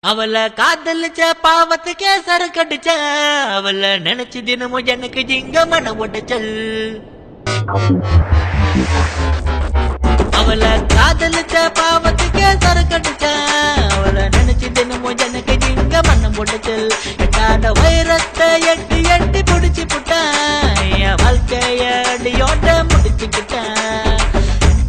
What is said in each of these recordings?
அவளை காதலிச்ச பாவத்துக்கே சரக்கடிச்ச அவளை நினைச்சு தினமும் எனக்கு ஜிங்க மன உடைச்சல். அவளை காதலிச்ச பாவத்துக்கே சரக்கடிச்ச அவளை நினைச்சு தினமும் எனக்கு ஜிங்க மனம் உடைச்சல். எட்டாத வைரத்தை எட்டி எட்டி புடிச்சு புட்டேன் என் வாழ்க்கைய அடியோட முடிச்சுக்கிட்டேன்.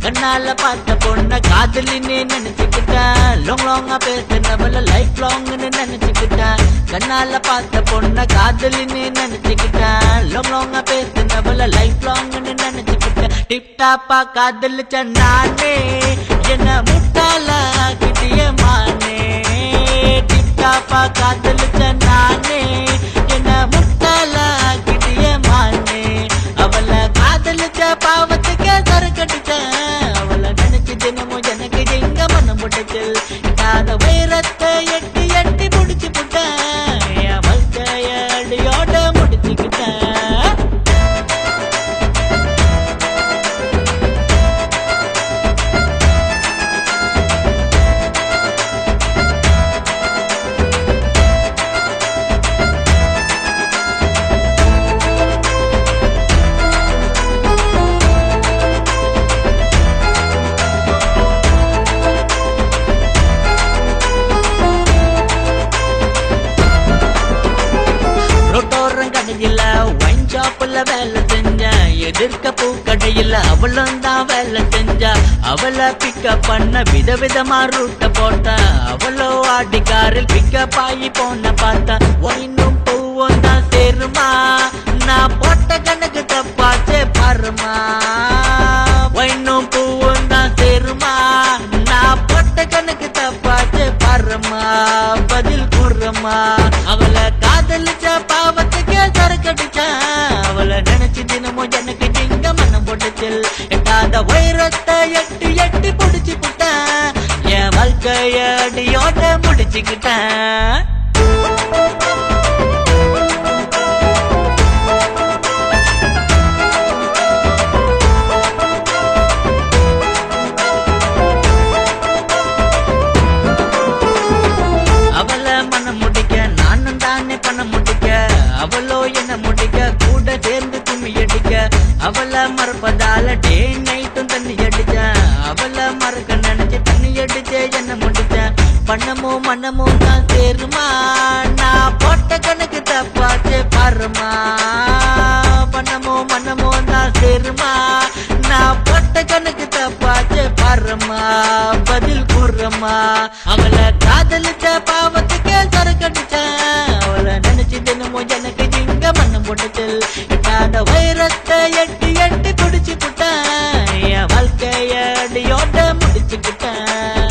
கண்ணால பார்த்த பொண்ண காதலின்னு நினைச்சுக்கிட்டேன். லாங் லாங்கா பேசினவள லைஃப் லாங்னு நினைச்சுக்கிட்டேன். கண்ணால பார்த்த பொண்ண காதலின்னு நினைச்சுக்கிட்டேன். லாங் லாங்கா பேசினவள லைஃப் லாங்னு நினைச்சுக்கிட்டேன். டிப்டாப்பா காதலிச்ச நானே என்ன முட்டாள கிட்டிய மானே. டிப்டாப்பா காதலிச்ச நானே என்ன முட்டாள கிட்டிய மானே. அவளை காதலிச்ச பாவத்துக்கே சரக்கடிச்சேன் அவளை நினைச்சு தினமும் எனக்கு எங்க மனம் முடைச்சல். இல்லாத வைரத்தை எட்டி எட்டி முடிச்சு புட்டேன் என் வாழ்க்கைய அடியோட முடிச்சுக்கிட்டேன். வைன் ஷாப்ல வேலை செஞ்சேன். எதிர்க்க பூக்கடையில் அவளும் தான் வேலை செஞ்சா. அவளை பிக்கப் பண்ண விதவிதமா ரூட்ட போட்டேன். அவளோ ஆடிக்காரில் பிக்கப் ஆகி போன பார்த்தேன். ஒயினும் பூவும் தான் சேருமா நான் போட்ட கணக்கு தப்பாச்சே பாருமா. ஒயினும் பூவும் தான் சேருமா நான் போட்ட கணக்கு தப்பாச்சே பாருமா. பதில் கூறுமா. அவளை காதலிச்ச பாவத்துக்கே சரக்கடிச்சேன் அவளை நினைச்சு தினமும் எனக்கு எங்க மனம் போட்டுச்சல். எட்டாத வைரத்தை எட்டி எட்டி புடிச்சு புட்டேன் என் வாழ்க்கைய அடியோட முடிச்சுக்கிட்டேன். அவளை மனம் முடிக்க நானும் தானே பணம் முடிக்க. அவளோ என்ன முடிக்க கூட சேர்ந்து கும்மி அடிக்க. அவளை மறப்பதால டே நைட்டும் தண்ணி அடிச்சேன். அவளை மறக்க நினைச்சு தண்ணி அடிச்சே என்ன முடிச்சேன். பணமும் மனமும் தான் சேருமா நான் போட்ட கணக்கு தப்பாச்சே பாருமா. பணமும் மனமும் தான் சேருமா நான் போட்ட கணக்கு தப்பாச்சே பாருமா. பதில் கூறுமா. அவளை காதலிச்ச பாவத்துக்கே சரக்கடிச்சேன் அவளை நினைச்சு தினமும் எனக்கு இங்க மனம் போட்டுச்சல். எட்டாத வைரத்தை எட்டி எட்டி குடிச்சு புட்டேன் என் வாழ்க்கைய அடியோட முடிச்சுக்கிட்டேன்.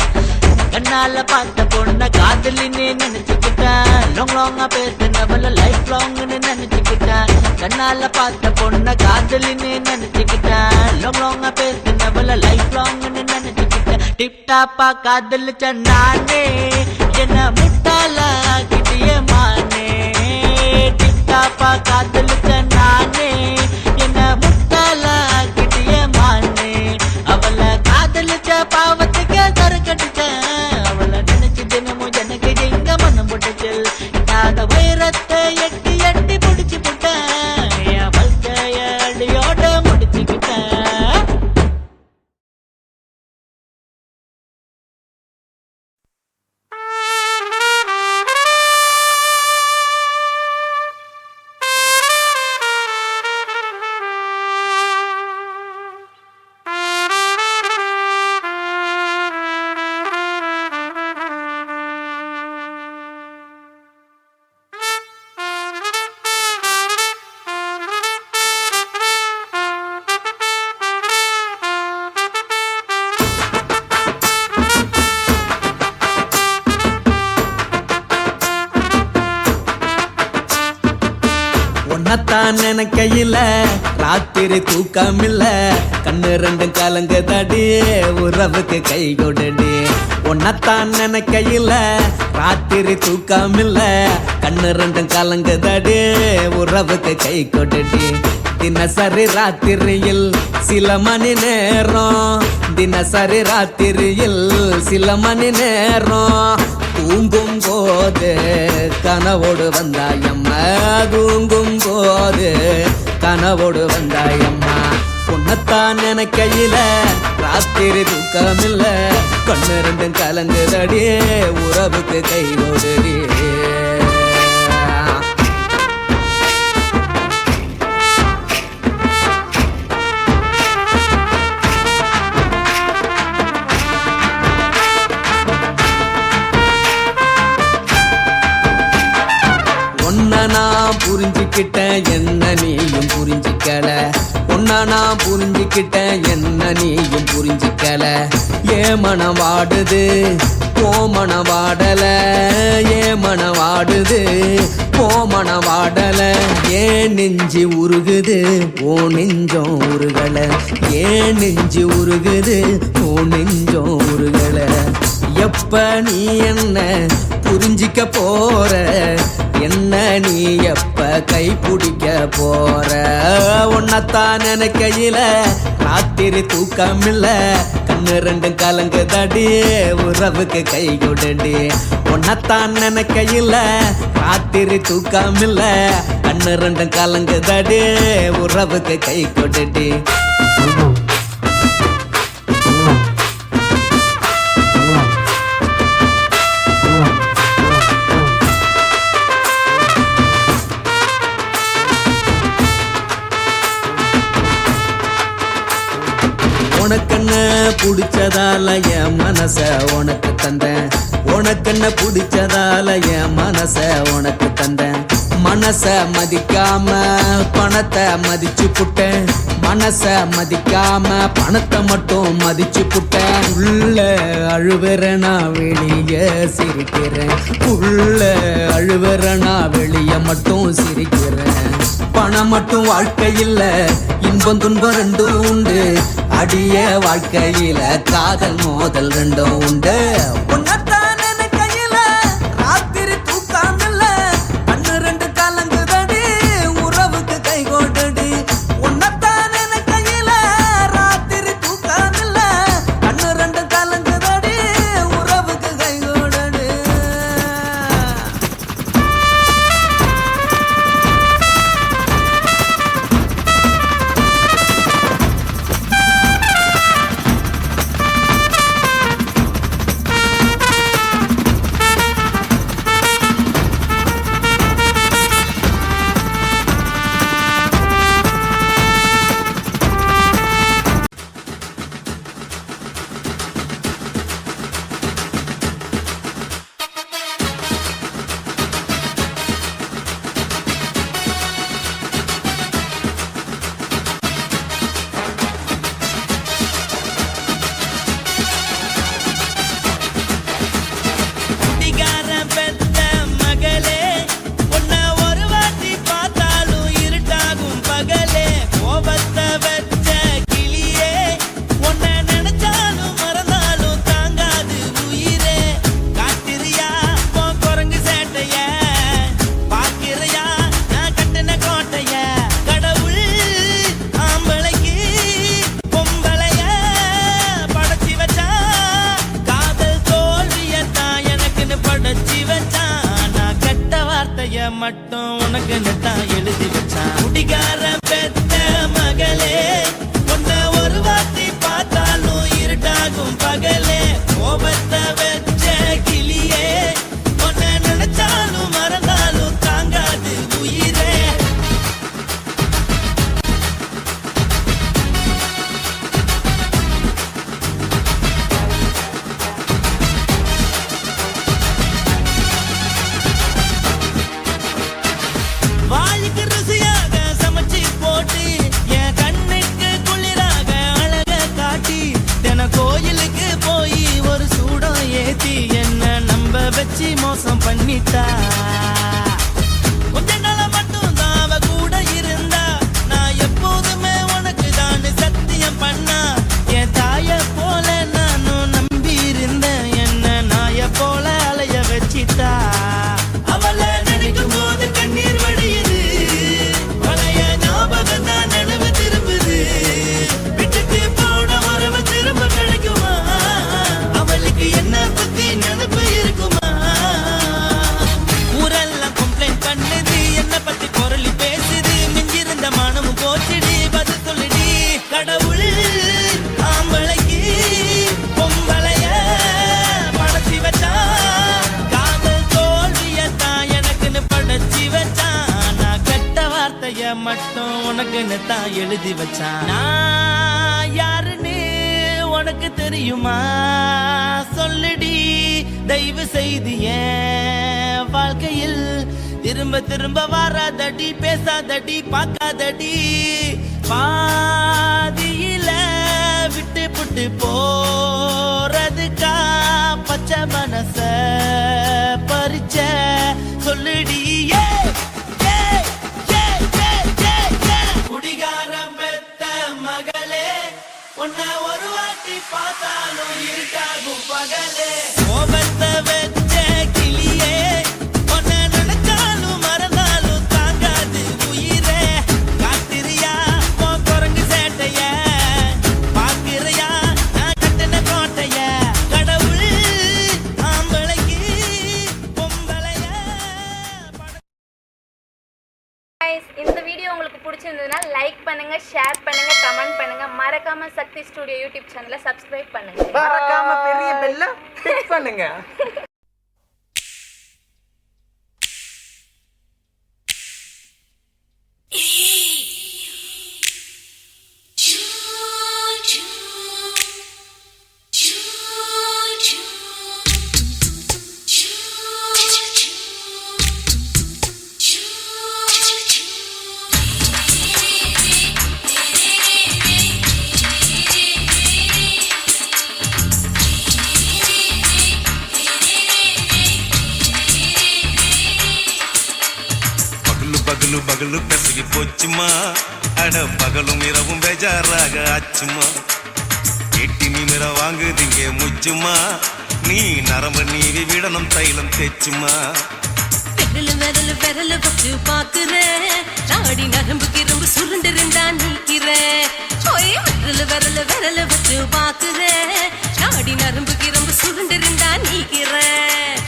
கண்ணால பார்த்த பொண்ண காதலின்னு நினைச்சுக்கிட்டேன். லாங் லாங்கா பேசினவள லைஃப் லாங்னு நினைச்சுக்கிட்டேன். கண்ணால பார்த்த பொண்ண காதலின்னு நினைச்சுக்கிட்டேன். லாங் லாங்கா பேசினவள லைஃப் லாங்னு நினைச்சுக்கிட்டேன். டிப்டாப்பா காதலிச்ச நானே என்ன முட்டாள கிட்டிய மானே. டிப்டாப்பா காதலிச்ச நானே என்ன முட்டாள கிட்டிய மானே. அவளை காதலிச்ச பாவத்துக்கே சரக்கடிச்சேன் அவளை நினைச்சு தினமும் எனக்கு எங்க மனம் போட்டுச்சல். இல்லாத வைரத்தை எட்டி எட்டி புடிச்சு புட்டேன் என் வாழ்க்கைய அடியோட முடிச்சுக்கிட்டேன். உன்னத்தான் நினைக்கையில ராத்திரி தூக்கமில்ல. கண்ணு ரெண்டும் கலங்கு தடி உறவுக்கு கை கொடுடி. உன்னத்தான் நினைக்கையில ராத்திரி தூக்கமில்ல. கண்ணு ரெண்டும் கலங்கு தடி உறவுக்கு கை கொடுடி. தினசரி ராத்திரியில் சில மணி நேரம். தினசரி ராத்திரியில் சில மணி நேரம் தூங்கும் போது கனவோடு வந்தாயம்மா, தூங்கும் போது கனவோடு வந்தாயம்மா. உன்னத்தான் நினைக்கையில ராத்திரி தூக்கமில்ல, கண்ணு ரெண்டும் கலங்குதடி, உறவுக்கு கை ஓடுடி. உன்னை நான் புரிஞ்சுக்கிட்டேன், என்ன நீயும் புரிஞ்சிக்கல. உன்னை நான் புரிஞ்சுக்கிட்டேன், என்ன நீயும் புரிஞ்சிக்கல. ஏன் மனம் வாடுது போ மனம் வாடல, ஏன் மனம் வாடுது போ மனம் வாடல. ஏன் நெஞ்சு உருகுது ஓ நெஞ்சம் உருகல, ஏன் நெஞ்சு உருகுது ஓ நெஞ்சம் உருகல. எப்ப நீ என்ன புரிஞ்சிக்க போற, என்ன நீ எப்ப கை பிடிக்க போற. உன்னத்தான் நினைக்கையில ராத்திரி தூக்கமில்ல, கண்ணு ரெண்டும் கலங்குதடி, உறவுக்கு கை கொடுடி. உன்னத்தான் நினைக்கையில ராத்திரி தூக்கமில்ல, கண்ணு ரெண்டும் கலங்குதடி, உறவுக்கு கை கொடுடி. உனக்கென்ன பிடிச்சதால என் மனச உனக்கு தந்தேன், உனக்கென்ன பிடிச்சதால என் மனச உனக்கு தந்தேன். மனச மதிக்காம பணத்தை மதிச்சு புட்டேன், மனச மதிக்காம பணத்தை மட்டும் மதிச்சு புட்டேன். உள்ள அழுவுறனா வெளிய சிரிக்கிறேன், உள்ள அழுவுறனா வெளிய மட்டும் சிரிக்கிறேன். பணம் மட்டும் வாழ்க்கையில் இன்பம் துன்பம் ரெண்டும் உண்டு, அடிய வாழ்க்கையில காதல் மோதல் ரெண்டும் உண்டு. உன்னத்தான் நினைக்கையில ராத்திரி தூக்கமில்ல, கண்ணு ரெண்டு கலங்குதடி, உறவுக்கு கை கொடுடி. உன்னத்தான் நினைக்கையில ராத்திரி தூக்கமில்ல, கண்ணு ரெண்டு கலங்குதடி, உறவுக்கு கை கொடுடி. மட்டும் உனக்கு தான் எழுதி வச்சான். குடிகார பெத்த மகளே, உன்னை ஒரு வாட்டி பார்த்தாலும் இருட்டாகும் பகலே. கோபத்தை வச்ச கிளியே, உன்னை நினைச்சாலும் மறந்தாலும் தாங்காது உயிரே. வாய்க்கு ருசியாக சமைச்சு போட்டு, என் கண்ணுக்கு குளிராக அழக காட்டி, தின கோயிலுக்கு போய் ஒரு சூடம் ஏத்தி என்ன நம்ப வச்சு மோசம் பண்ணிட்டா. கொஞ்ச நாள மட்டும் தான் அவ கூட இருந்தா, நான் எப்போதுமே உனக்கு தான் சத்தியம் பண்ணா. என் தாய போல நானும் நம்பி இருந்தேன், என்ன நாய போல அலைய வச்சிட்டா. அவளை நினைக்கும் போது கண்ணீர் வடியுது, பழைய ஞாபகம் தான் நினைவு திரும்புது. விட்டுட்டு போன உறவு திரும்ப கிடைக்குமா, அவளுக்கு என்ன பத்தி நினைப்பு இருக்குமா. மட்டும் உனக்குன்னு தான் எழுதி வச்சான். நான் யாருன்னு உனக்கு தெரியுமா? சொல்லுடி தயவு செய்து என் வாழ்க்கையில் திரும்ப திரும்ப வராதடி, பேசாதடி, பார்க்காதடி. பாதியில விட்டு புட்டு போறதுக்கா பச்சை மனச பறிச்ச சொல்லுடி. குடிகாரம் பெத்த மகளே, உன்னை ஒரு வாட்டி பார்த்தாலும் இருக்காகும் பகலே. கோபத்தை வச்ச கிளியே, உன்னை நினைச்சாலும் மறந்தாலும் தாங்காது உயிரே. காத்திரியா உன் குரங்கு சேட்டைய, பாக்கிறையா நான் கட்டின கோட்டைய. கடவுள் ஆம்பளைக்கு பொம்பளைய Guys, இந்த வீடியோ உங்களுக்கு பிடிச்சிருந்ததுன்னா லைக் பண்ணுங்க, ஷேர் பண்ணுங்க, கமெண்ட் பண்ணுங்க. மறக்காம சக்தி ஸ்டுடியோ யூடியூப் சேனலை சப்ஸ்கிரைப் பண்ணுங்க. மறக்காம பெரிய பெல்ல கிளிக் பண்ணுங்க. பகலு பகலு பெசகி போச்சுமா, அட பகலும் இரவும் பேஜாராக ஆச்சுமா. எட்டி நிமிர வாங்குதிங்க முச்சுமா, நீ நரம்பு நீவி விடணும் தைலம் தேச்சுமா. விரல் விரல் வச்சு பாக்குறேன், நாடி நரம்பு கிரம்பு சுருண்டு இருந்தா நீக்கிறேன். விரல் வச்சு பாக்குறேன், நாடி நரம்பு கிரம்பு சுருண்டு இருந்தா நீக்கிறேன்.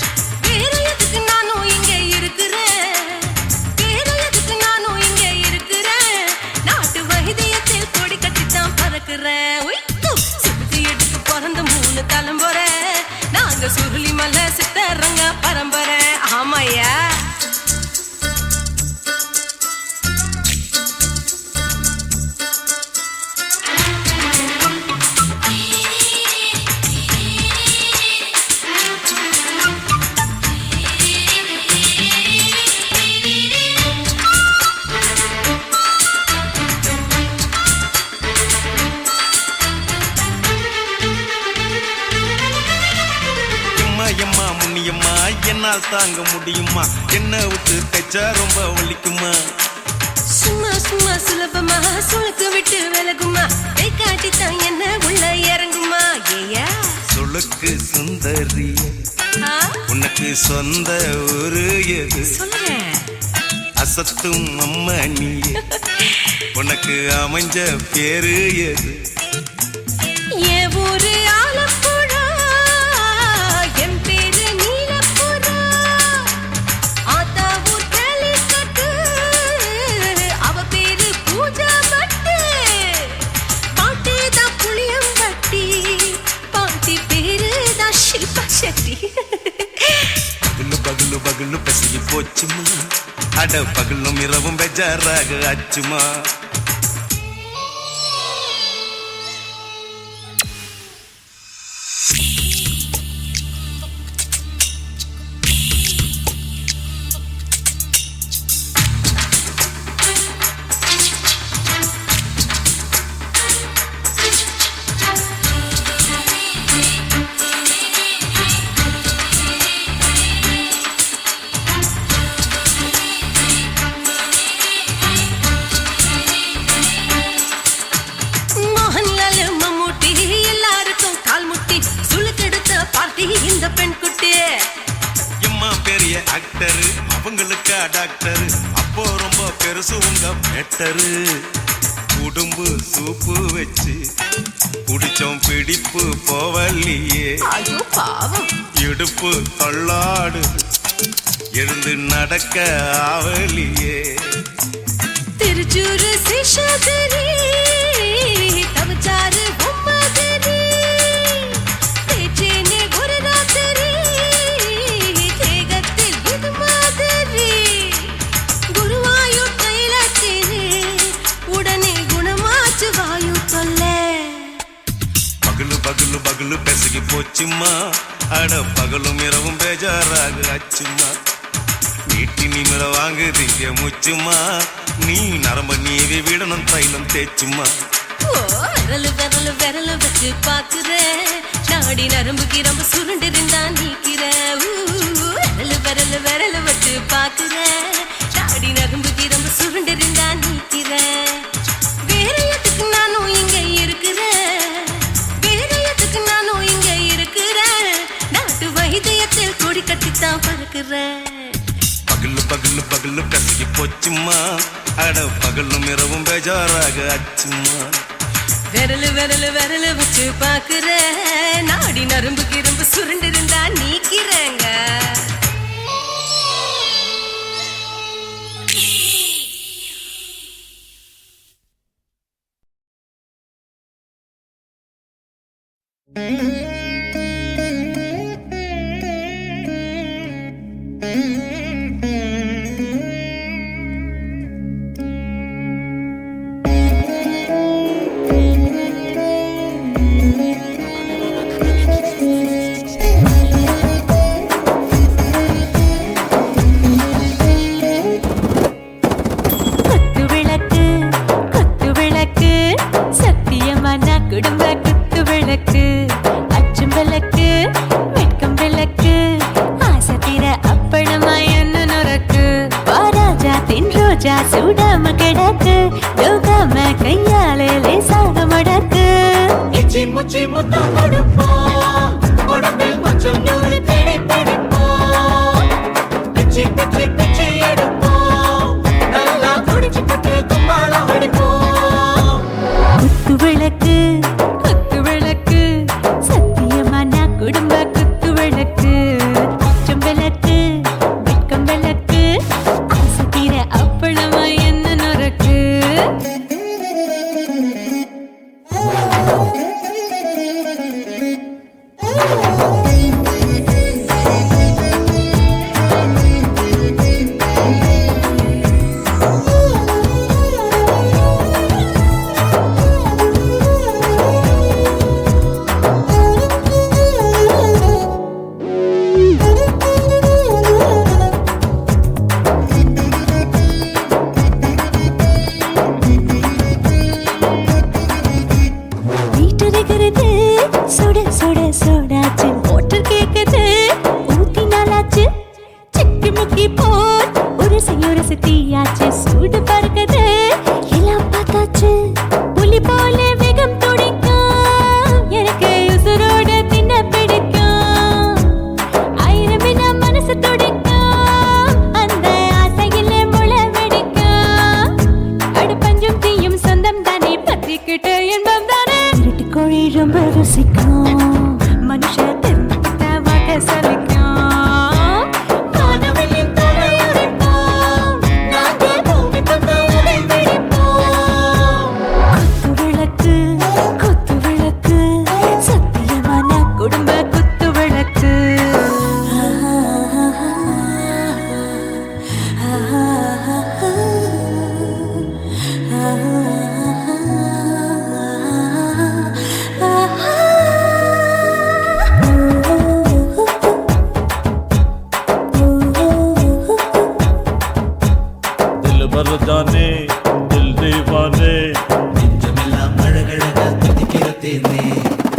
வேற எதுக்கு நானும் இங்க இருக்கிறேன், வேற எதுக்கு நானும் இங்க இருக்கிறேன். நாட்டு வைத்தியத்தில் கொடி கட்டித்தான் பறக்கிறேன். சுத்தி எடுத்து பிறந்த 3 தலைமுறை, நாங்க சுருளி மலை சித்தரங்க பரம்பரை. ஆமாயா எம்மா முன்னியம்மா என்னால் தாங்க முடியுமா, என்ன விட்டு தைச்சா ரொம்ப வலிக்குமா. சும்மா சும்மா சுலபமா சுளுக்கு விட்டு விலகுமா, கை காட்டித்தான் என்ன உள்ள இறங்குமா. ஏயா சுளுக்கு சுந்தரி உனக்கு சொந்த ஊரு எது? சொல்றேன் அசத்தும் அம்மா நீ, உனக்கு அமைஞ்ச பேரு எது? என் ஊரு ஆலப்புழா, என் பேரு நீலப்புறா. ஆத்தா ஊர் கேலிக்கட்டு, அவ பேரு பூஜா பட்டு. பாட்டி தான் புளியம்பட்டி, பாட்டி பேரு தான் ஷில்பா செட்டி. பகலு பகலு பகலு பசிக்கு போச்சுமா, அட பகலும் இரவும் பெஜாராக ஆச்சுமா. மோகன்லால் மம்மூட்டி எல்லாருக்கும் கால் முட்டி சுளுக்கெடுத்த பார்ட்டி இந்த பெண் குட்டி. எம்மா பெரிய ஆக்டரு, அவங்களுக்கா டாக்டரு, அப்போ ரொம்ப பெருசு உங்க மேட்டரு. உடும்பு சூப்பு வச்சு குடிச்சோம் பிடிப்பு போவல்லையே. ஐயோ பாவம், இடுப்பு தள்ளாடு எழுந்து நடக்க ஆவலியே. திருச்சூரு சிஷாதிரி தவச்சாரு பொம்மதிரி. தேச்சேனே ஒரு ராத்திரி, தேகத்தில் இது மாதிரி. குருவாயூர் கைலாத்திரி, போச்சுமா அட பகலும் இரவும் பேஜாராக அச்சுமா வீட்டு நிமிர வாங்குதீங்க முச்சுமா நீ நரம்ப நீவி விடணும் தைலம் தேச்சுமா விரலு விரலு விரல வச்சு பாக்குற நாடி நரம்பு கிரம்பு சுருண்டு இருந்தா நீக்கிற விரலு விரலு விரல வச்சு பாக்குற நாடி நரம்பு கிரம்பு சுருண்டு இருந்தா நீக்கிற வேற எதுக்கு நானும் இங்க இருக்கிற வேற எதுக்கு நானும் இங்க இருக்கிற நாட்டு வைத்தியத்தில் கொடி கட்டித்தான் பறக்குற பகலு பகலு பகலு கசகி போச்சுமா அட பகலும் இரவும் பேஜாராக அச்சுமா விரலு விரலு விரல வச்சு பாக்குற நாடி நரம்பு கிரம்பு சுருண்டு இருந்தா நீக்கிறங்க குடும்ப குத்து விளக்கு அச்சும் விளக்கு வெட்கம் விளக்கு ஆசை தீர அப்பளமா என்ன நொறக்கு வாராஜா தின் ரோஜா சூடாம கிடக்கு யோகாம கையாலே லேசாக மடக்கு இச்சி முச்சி முத்தம் கொடுப்போம் உடம்பில் கொஞ்சம் நூறு தேடி பிடிப்போம் பிச்சி பிச்சி பிச்சி எடுப்போம் நல்லா குடிச்சு பட்டு கும்பாலம் அடிப்போம் குத்து விளக்கு குத்து விளக்கு சத்தியமான குடும்ப குத்து விளக்கு அச்சம் விளக்கு வெட்கம் விளக்கு ஆசை தீர அப்பளமா என்ன நொறக்கு சுட சுட சோடாச்சு மோட்டர் கேக்குது ஊத்தி நாளாச்சு சிக்கி முக்கி போட் ஒரு தீயாச்சு சூடு பறக்குது எல்லாம் பார்த்தாச்சு புலி போல வேகம் துடிக்கும் எனக்கு உசுரோட தின்ன பிடிக்கும் ஆயிரம் வினா மனசு துடிக்கும் அந்த ஆசையில முளை வெடிக்கும் அடுப்பஞ்சும் தீயும் சொந்தம் தானே பத்திக்கிட்டு என்பம் தானே கோழி ரொம்ப ருசிக்கும் மனுஷ தெரிஞ்சுக்கிட்ட வாக்க சலிக்கும் காணவெளியின் தலை உடைப்போம் நாங்கள் பூமி தந்த உடை வெடிப்போம் குத்து விளக்கு சத்தியமான குடும்ப குத்து விளக்கு जाने दिल दीवाने நெஞ்சமெல்லாம் அழகழக துடிக்கிறதேனே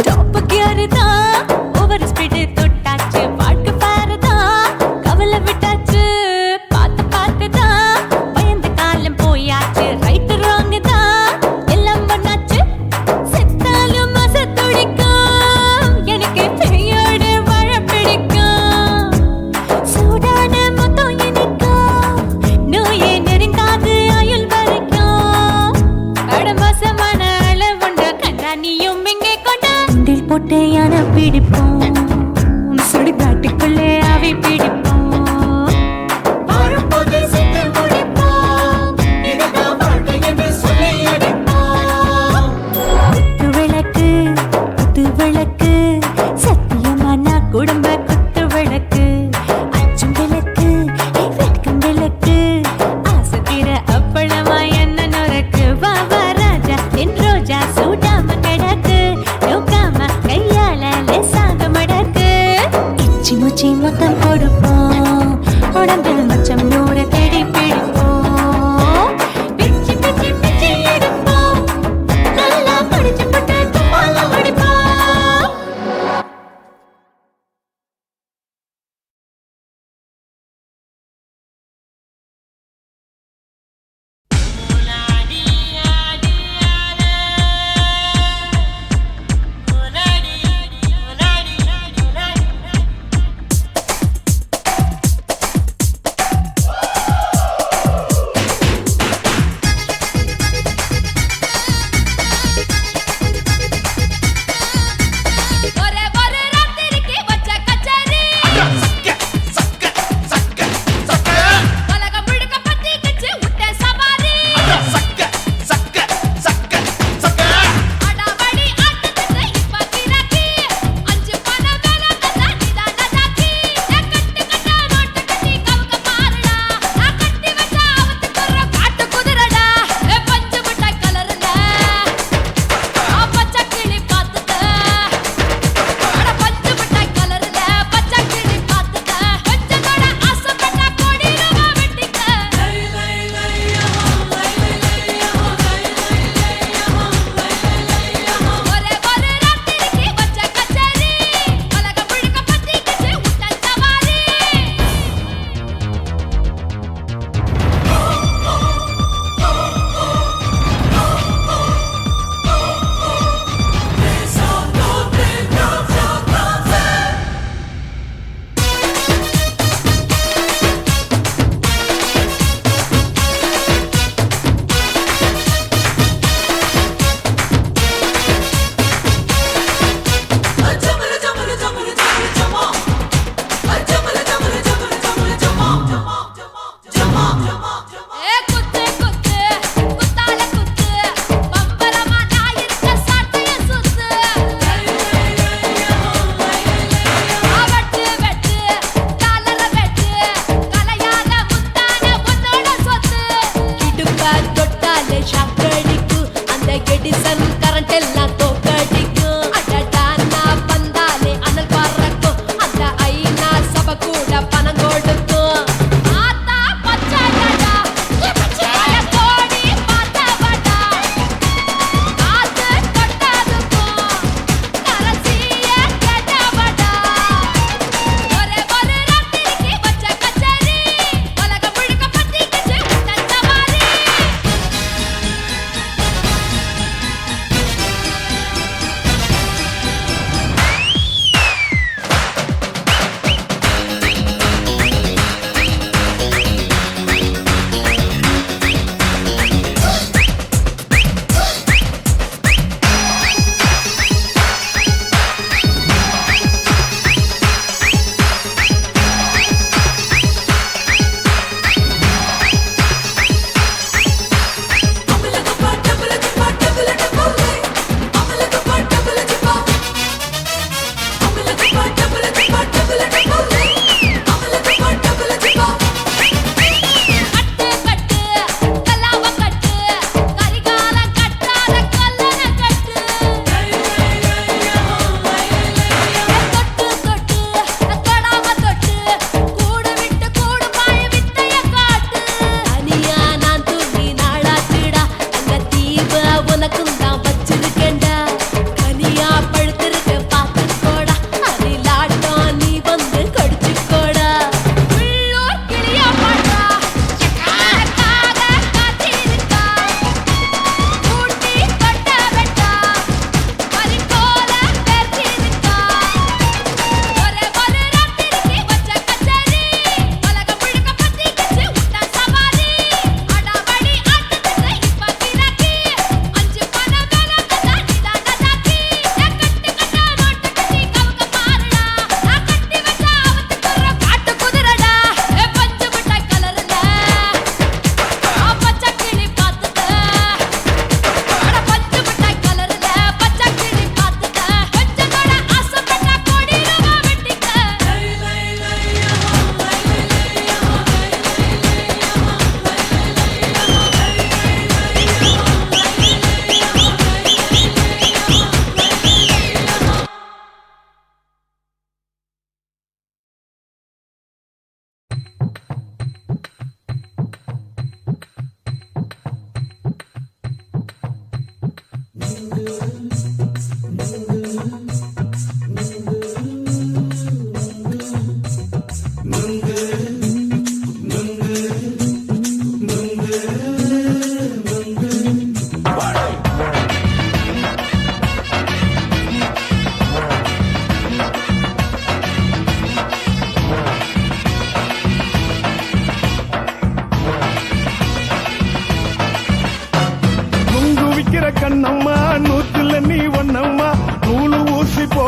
டாப் கியர் தான் ஓவர் ஸ்பீட் தொட்டாச்சு வாழ்க்கை பாரு தான் கவலை விட்டாச்சு பார்த்து பார்த்து தான் பயந்த காலம் போயாச்சு ரைட் ராங் தான் எல்லாம் பண்ணாச்சு செத்தாலும் மச துடிக்கும் எனக்கு பெரியோட வாழ பிடிக்கும் சூடான மொத்தம் எனக்கும் நோயே நெருங்காது ஆயுள் வரைக்கும் அடமோசமான அளவுண்ட கண்டா நீயும் இங்கே கொண்டா உண்டில் போட்டு யானை பிடிப்போம் சுடுகாட்டுக்குள்ளே அவை பிடிப்போம் வாழும்போது செத்து முடிப்போம் இதுதான் வாழ்க்கை என்று சொல்லி அடிப்போம் குத்து விளக்கு சத்தியமான குடும்ப குத்து விளக்கு அச்சும் விளக்கு வெட்கம் விளக்கு ஆசை தீர அப்பளமா என்ன நொறக்கு வா ராஜா என் ரோஜா சூடாம கிடக்கு நோக்காம கையால லேசாக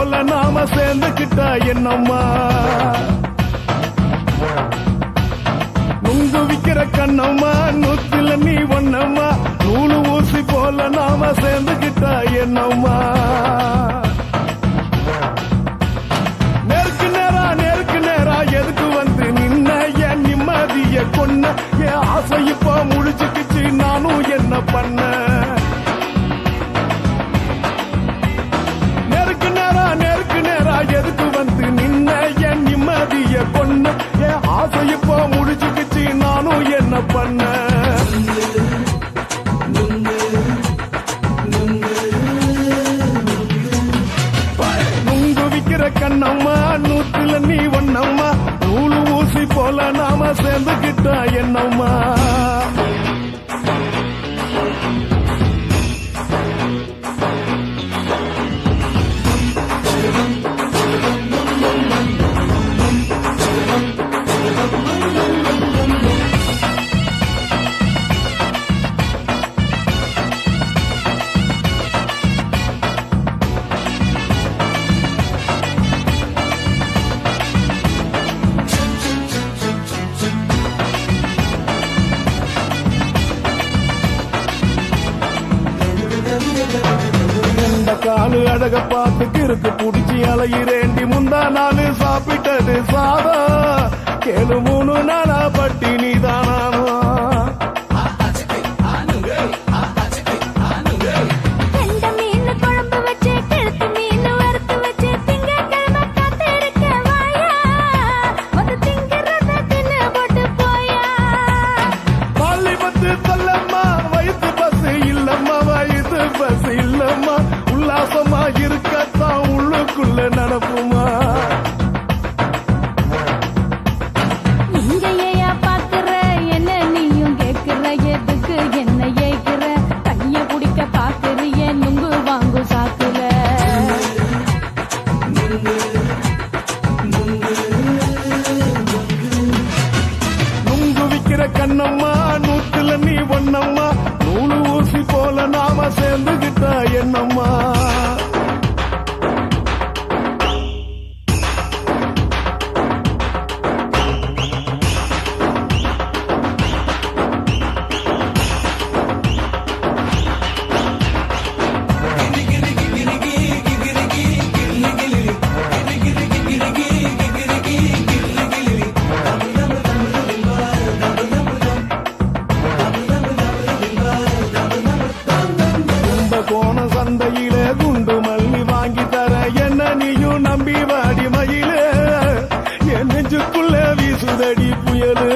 போல நாம சேர்ந்துக்கிட்டா என்னம்மா நுங்கு விக்கிற கண்ணம்மா நூத்துல நீ ஒன்னம்மா நூலு ஊசி போல நாம சேர்ந்துக்கிட்டா என்னம்மா நேருக்கு நேரா எதுக்கு வந்து நின்ன என் நிம்மதிய கொன்ன என் ஆசை இப்ப முடிச்சுக்கிச்சு நானும் என்ன பண்ண நேருக்கு நேரா எதுக்கு வந்து நின்ன என் நிம்மதிய கொன்ன என் ஆசை இப்போ முடிச்சுக்கிச்சு நானும் என்ன பண்ண நுங்கு விக்கிற கண்ணம்மா நூத்துல நீ ஒன்னம்மா நூலு ஊசி போல நாம சேர்ந்துக்கிட்டா என்னம்மா காலு அழக பார்த்து கிறுக்கு புடிச்சி அலையிறேண்டி முந்தா நாலு சாப்பிட்டது சாதம் கேளு 3 நாளா பட்டினி தானானோ பள்ளி பத்து தள்ளம்மா வயிற்று பஸ் இல்லம்மா வயிற்று பஸ் இல்லம்மா உல்லாசமா இருக்கத்தான் உள்ளுக்குள்ள நடப்புமா இங்கேயா பாக்குற என்ன நீயும் கேக்குற எதுக்கு என்ன ஏக்குற கைய குடிக்க பாக்குறிய நுங்கு வாங்கு சாக்குற நுங்கு விக்கிற கண்ணம்மா நூத்துல நீ ஒன்னம்மா நூலு ஊசி போல நாம சேர்ந்துகிட்டா என்னம்மா கோண சந்தையில குண்டு மல்லி வாங்கி தர என்ன நீயும் நம்பி வாடி மயில என் நெஞ்சுக்குள்ள வீசுதடி புயலு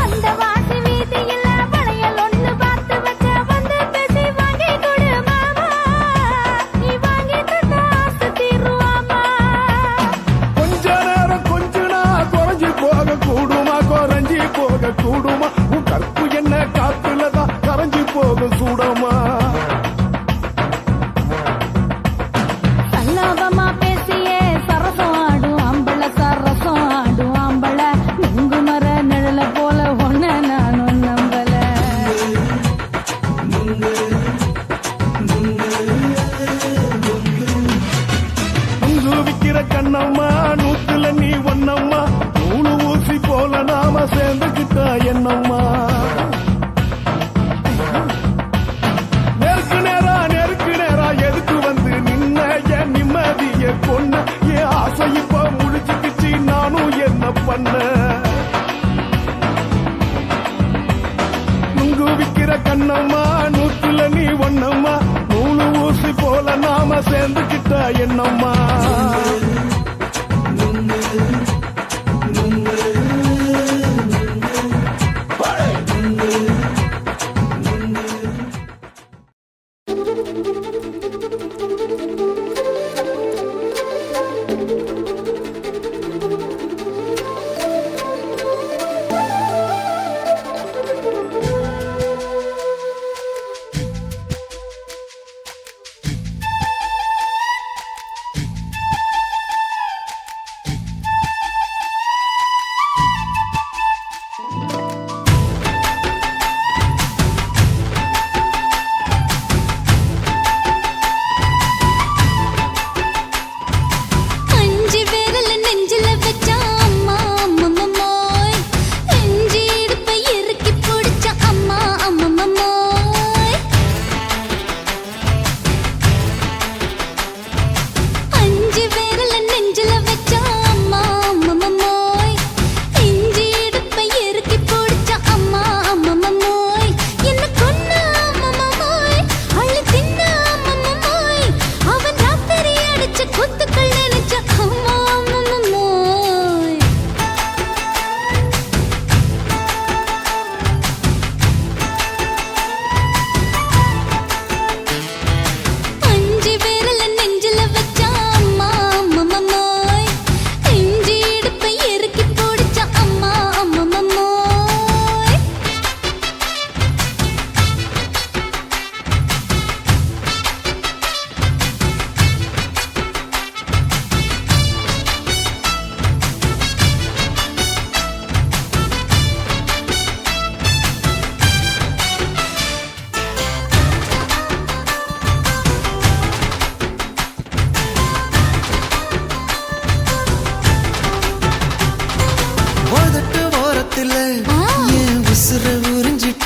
அந்த வாசி வீதியில வளையல் ஒண்ணு பார்த்து வச்ச வந்து பேசி வாங்கி கொடு மாமா நீ வாங்கி தந்தா ஆசை தீருவாமா கொஞ்ச நேரம் கொஞ்ச நான் குறைஞ்சி போக கூடுமா குறைஞ்சி போக கூடுமா உன் கற்பு என்ன காத்துலதான் கரைஞ்சி போக சூடமா சல்லாபமா பேசியே சரசம் ஆடும் ஆம்பள சரசம் ஆடும் ஆம்பள நுங்கு மர நிழல போல ஒன்ன நானும் நம்பல நுங்கு விக்கிற கண்ணம்மா நூத்துல நீ ஒன்னம்மா நூலு ஊசி போல நாம சேர்ந்துக்கிட்டா என்னம்மா நேருக்கு நேரா எதுக்கு வந்து நின்ன என் நிம்மதிய கொன்ன என் ஆசை இப்ப முடிச்சுக்கிச்சு நானும் என்ன பண்ண நுங்கு விக்கிற கண்ணம்மா நூத்துல நீ ஒன்னம்மா நூலு ஊசி போல நாம சேர்ந்துக்கிட்டா என்னம்மா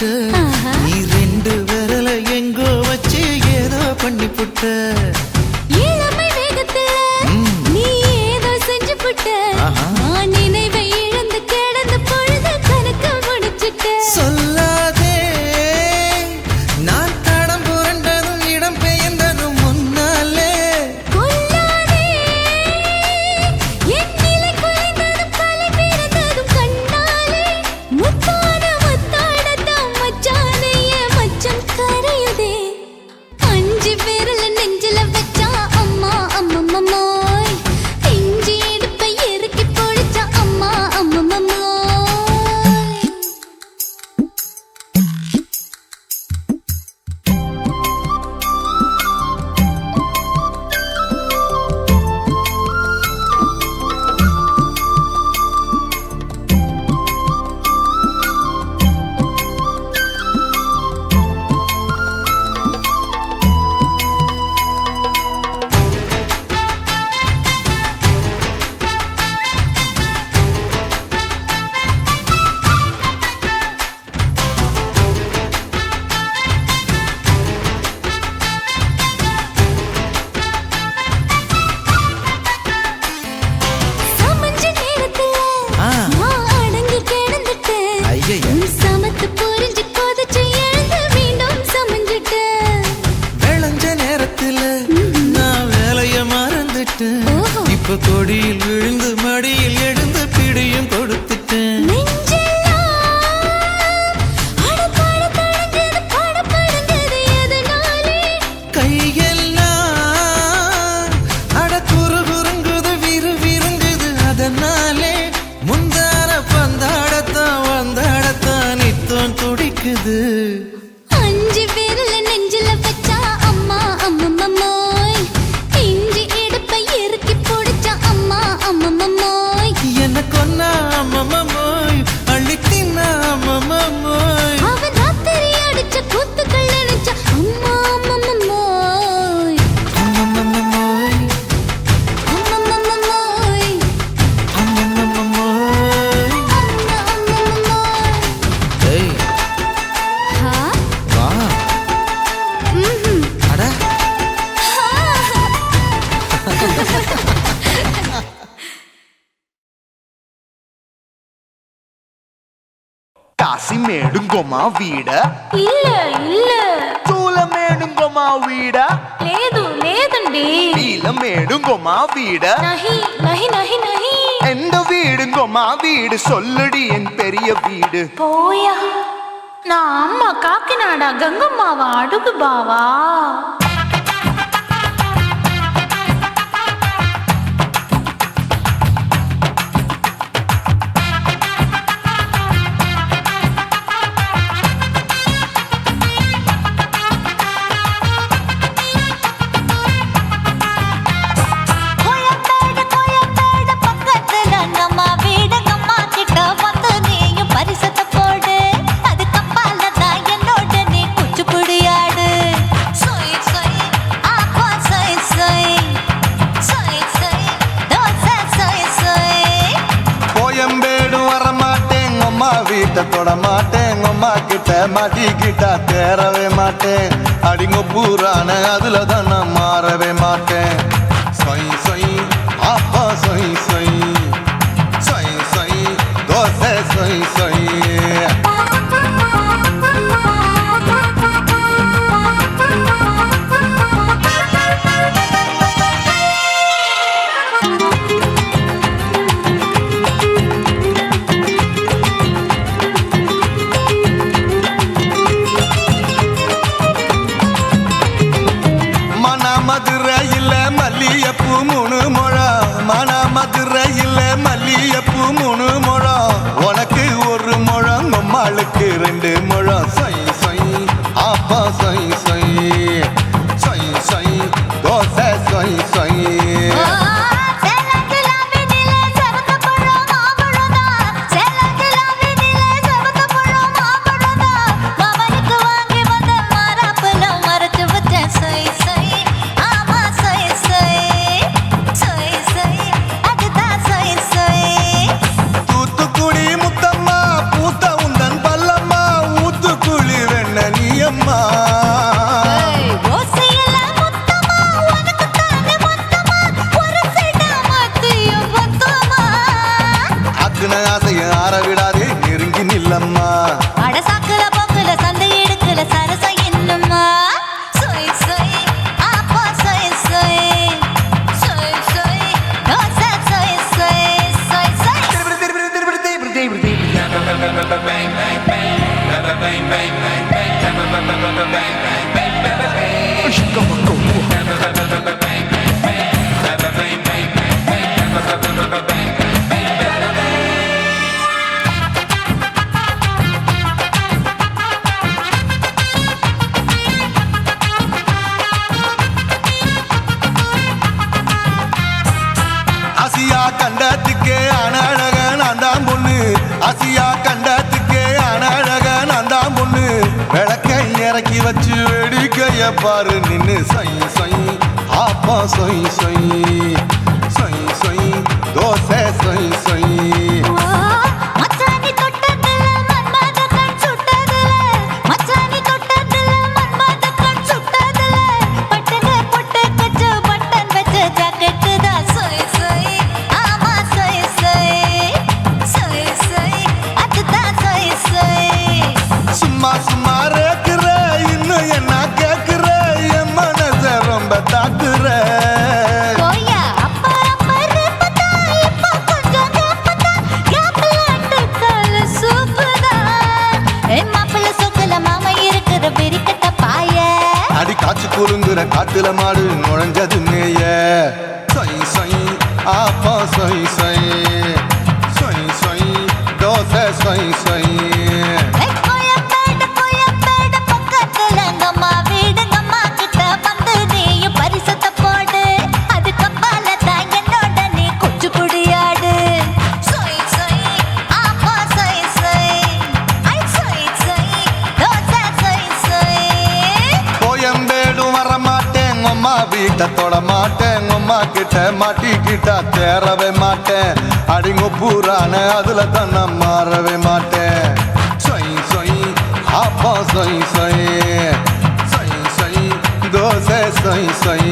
புட்ட நீ ரெண்டு விரல எங்கோ வச்சு ஏதோ பண்ணி புட்ட இளமை வேகத்துல நீ ஏதோ செஞ்சு புட்ட நான் நினைவை இழந்து கிடந்து பொழுது கணக்கு முடிச்சுட்ட சொல்லாதே நான் தடம் புரண்டதும் இடம் பெயர்ந்ததும் முன்னாலே கொல்லாதே என் நிலை குலைந்ததும் கலை பிறந்ததும் கண்ணாலே முத்தான முத்தாடத்தான் மச்சானைய மச்சம் கரையுதே அஞ்சு விரல நெஞ்சில வச்சா அம்மா அம்மம்மம்மோய் இஞ்சி இடுப்பை இறுக்கி பொழிச்சா அம்மா அம்மம்மம்மோய் சமஞ்ச நேரத்துல நான் அடங்கி கிடந்துட்டேன் ஐயைய. உன் சமத்து புரிஞ்சு கொதிச்சு எழுந்து மீண்டும் சமஞ்சிட்டேன் விளைஞ்ச நேரத்துல நான் வேலைய மறந்துட்டேன் இப்ப கொடியில் விழுந்து மடியில் எழுந்து பிடியும் கொடுத்துட்டேன் நெஞ்செல்லாம் அடப்பாட தடஞ்சது படபடந்தது எதனாலே கையெல்லாம் அட குறு குறுங்குது விறுங்குது அதனாலே முந்தான பந்தாடத்தான் வந்தாடத்தான் நித்தம் துடிக்குது அஞ்சு விரல நெஞ்சில வச்சா அம்மா அம்மம்மம்மோய் இஞ்சி இடுப்பை இறுக்கி பொடிச்சா அம்மா அம்மம்மம்மோய் என்ன கொன்னா அம்மம்மோய் அள்ளி தின்னா அம்மம்மோய் அவன் ராத்திரி அடிச்ச கூத்துக்கள் நினைச்ச அம்மா அம்மம்மம்மோய் அம்மம்மோய் அம்மம்மம்மோய் அம்மம்மோய் அம்மா அம்மம்மம்மோய் ஏய் ஹா வா அட కాశీమేడుంగోమా వీడ இல்ல இல்ல చూలమేడుంగోమా వీడ లేదు లేదండి నీలమేడుంగోమా వీడ நஹி நஹி நஹி நஹி எந்த வீடுங்கோமா வீடு சொல்லுடி என் பெரிய வீடு போயா நான் அம்மா காக்கிநாடா கங்கம்மாவா அடுகு பாவா கோயம்பேடு பக்கத்துல நம்ம வீடு அம்மா கிட்ட வந்து நீயும் பரிசத்தை போடு அது கப்பால தான் என்னோட நீ குச்சிப்புடியாடு சொய் சொய் ஆப்பா சொய் சொய் சொய் சொய் தோசை சொய் சொய் கோயம்பேடு வரமாட்டேன் அம்மா வீட்டை தொட மாட்டேன் அம்மா கிட்ட மாட்டிக்கிட்டா தேரவே மாட்டேன் அடிங்க பூரான அதுல தான் நான் மாறவே மாட்டேன் சொய் சொய் அப்பா சொய் சொய் சொய் சொய் தோசை சொய் சொய் மதுரையில் மல்லியப்பூ 3 முழம் மதுரையில் மல்லியப்பூ 3 முழம் உனக்கு 1 முழம் அம்மாளுக்கு 2 முழம் சொய் சொய் ஆப்பா சொய் சொய் சொய் சொய் தோசை சொய் சொய் Soy, soy, soy, soy, soy, soy, soy, soy, soy, soy, soy, soy, soy, ஆன ஆசைய ஆற விடாதே நெருங்கி நில்லம்மா அடசாக்குல போக்குல சந்தை எடுக்கல சரசம் என்னம்மா சொய் சொய் ஆப்பா சொய் சொய் சொய் சொய் தோசை சொய் சொய் சொய் சொய் ஆசியா கண்டத்துக்கே அனழக நான் தான் பொண்ணு ஆசியா கண்டத்துக்கே அனழக நான் தான் பொண்ணு விளக்கை இறக்கி வச்சு வேடிக்கைய பாரு நின்னு சொய் சொய் ஆப்பா சொய் சொய் சொய் சொய் தோசை சொய் சொய் மச்சானி தொட்டதுல மன்மத கண் சுட்டதுல மச்சானி தொட்டதுல மன்மத கண் சுட்டதுல பட்டன பொட்டு கச்சு பட்டன் வச்ச ஜாக்கெட் தான் சொய் சொய் ஆமா சொய் சொய் சொய் சொய் அதுதான் சொய் சொய் சும்மா சும்மா ரேக்குற இன்னும் என்ன கேக்குற என் மனச ரொம்ப தாக்குற கோயா அப்பா பத்தா இப்ப கொஞ்சம் கேப்பதா கேப்பலாட்டு கால சூப்பரா ஏ மாப்பிள்ள சொக்கல மாமா இருக்கிற வெறிக்கட்ட பாய அடி காய்ச்சி குறுங்குற காட்டுல மாடு நுழைஞ்சது மேய சொய் சொய் ஆப்பா சொய் சொய் சொய் சொய் தோசை சொய் சொய் கோயம்பேடு பக்கத்துல எங்கம்மா வீடுங்கம்மா கிட்ட வந்து நீயும் பரிசத்தை போடு அது கப்பால தான் என்னோட நீ குச்சி குடியாடு சொய் சொய் ஆப்பா சொய் சொய் ஐ சொய் சொய் தோசை சொய் சொய் கோயம்பேடும் வர மாட்டேன் அம்மா வீட்டை தொட மாட்டேன் அம்மா கிட்ட மாட்டிக்கிட்டா தேரவே மாட்டேன் அடிங்க பூரான அதுல தான் நான் மாறவே மாட்டேன் சொய் சொய் ஆப்பா சொய் சொய் சொய் சொய் தோசை சொய் சொய்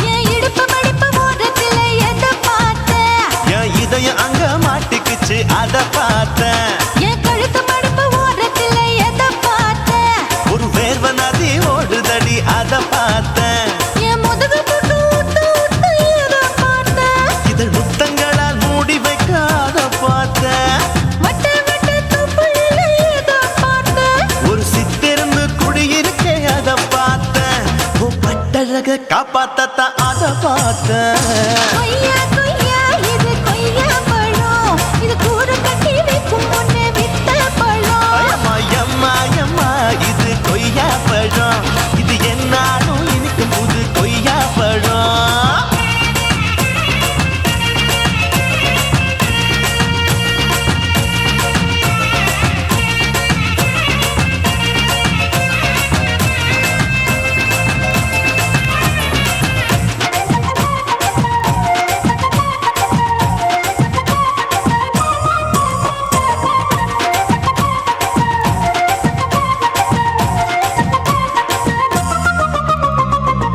என் இடுப்பு மடிப்பு ஓரத்துல எதை பார்த்தேன் என் இதயம் அங்க மாட்டிக்குச்சு அத பார்த்தேன் என் கழுத்து மடிப்பு ஓரத்துல எதை பார்த்தேன் ஒரு வேர்வ நதி ஓடுதடி அத பார்த்தேன் என் முதுகு புட்டு ஊத்து ஊத்து எதை பார்த்தேன் இதழ் முத்தங்களால் மூடி வைக்க அத பார்த்தேன் வட்ட வட்ட துப்புல எதை பார்த்தேன் ஒரு சித்திருந்து குடியிருக்கே அத பார்த்தேன் உன் பட்டழக காப்பாத்தத்தான் அத பார்த்தேன் கொய்யா கொய்யா இது கொய்யா பழம் இது கூடு கட்டி வைக்கும் முன்னே வித்த பழம் அம்மா எம்மா எம்மா இது கொய்யா பழம் இது என்னாலும் இனிக்கும் புது கொய்யா பழம்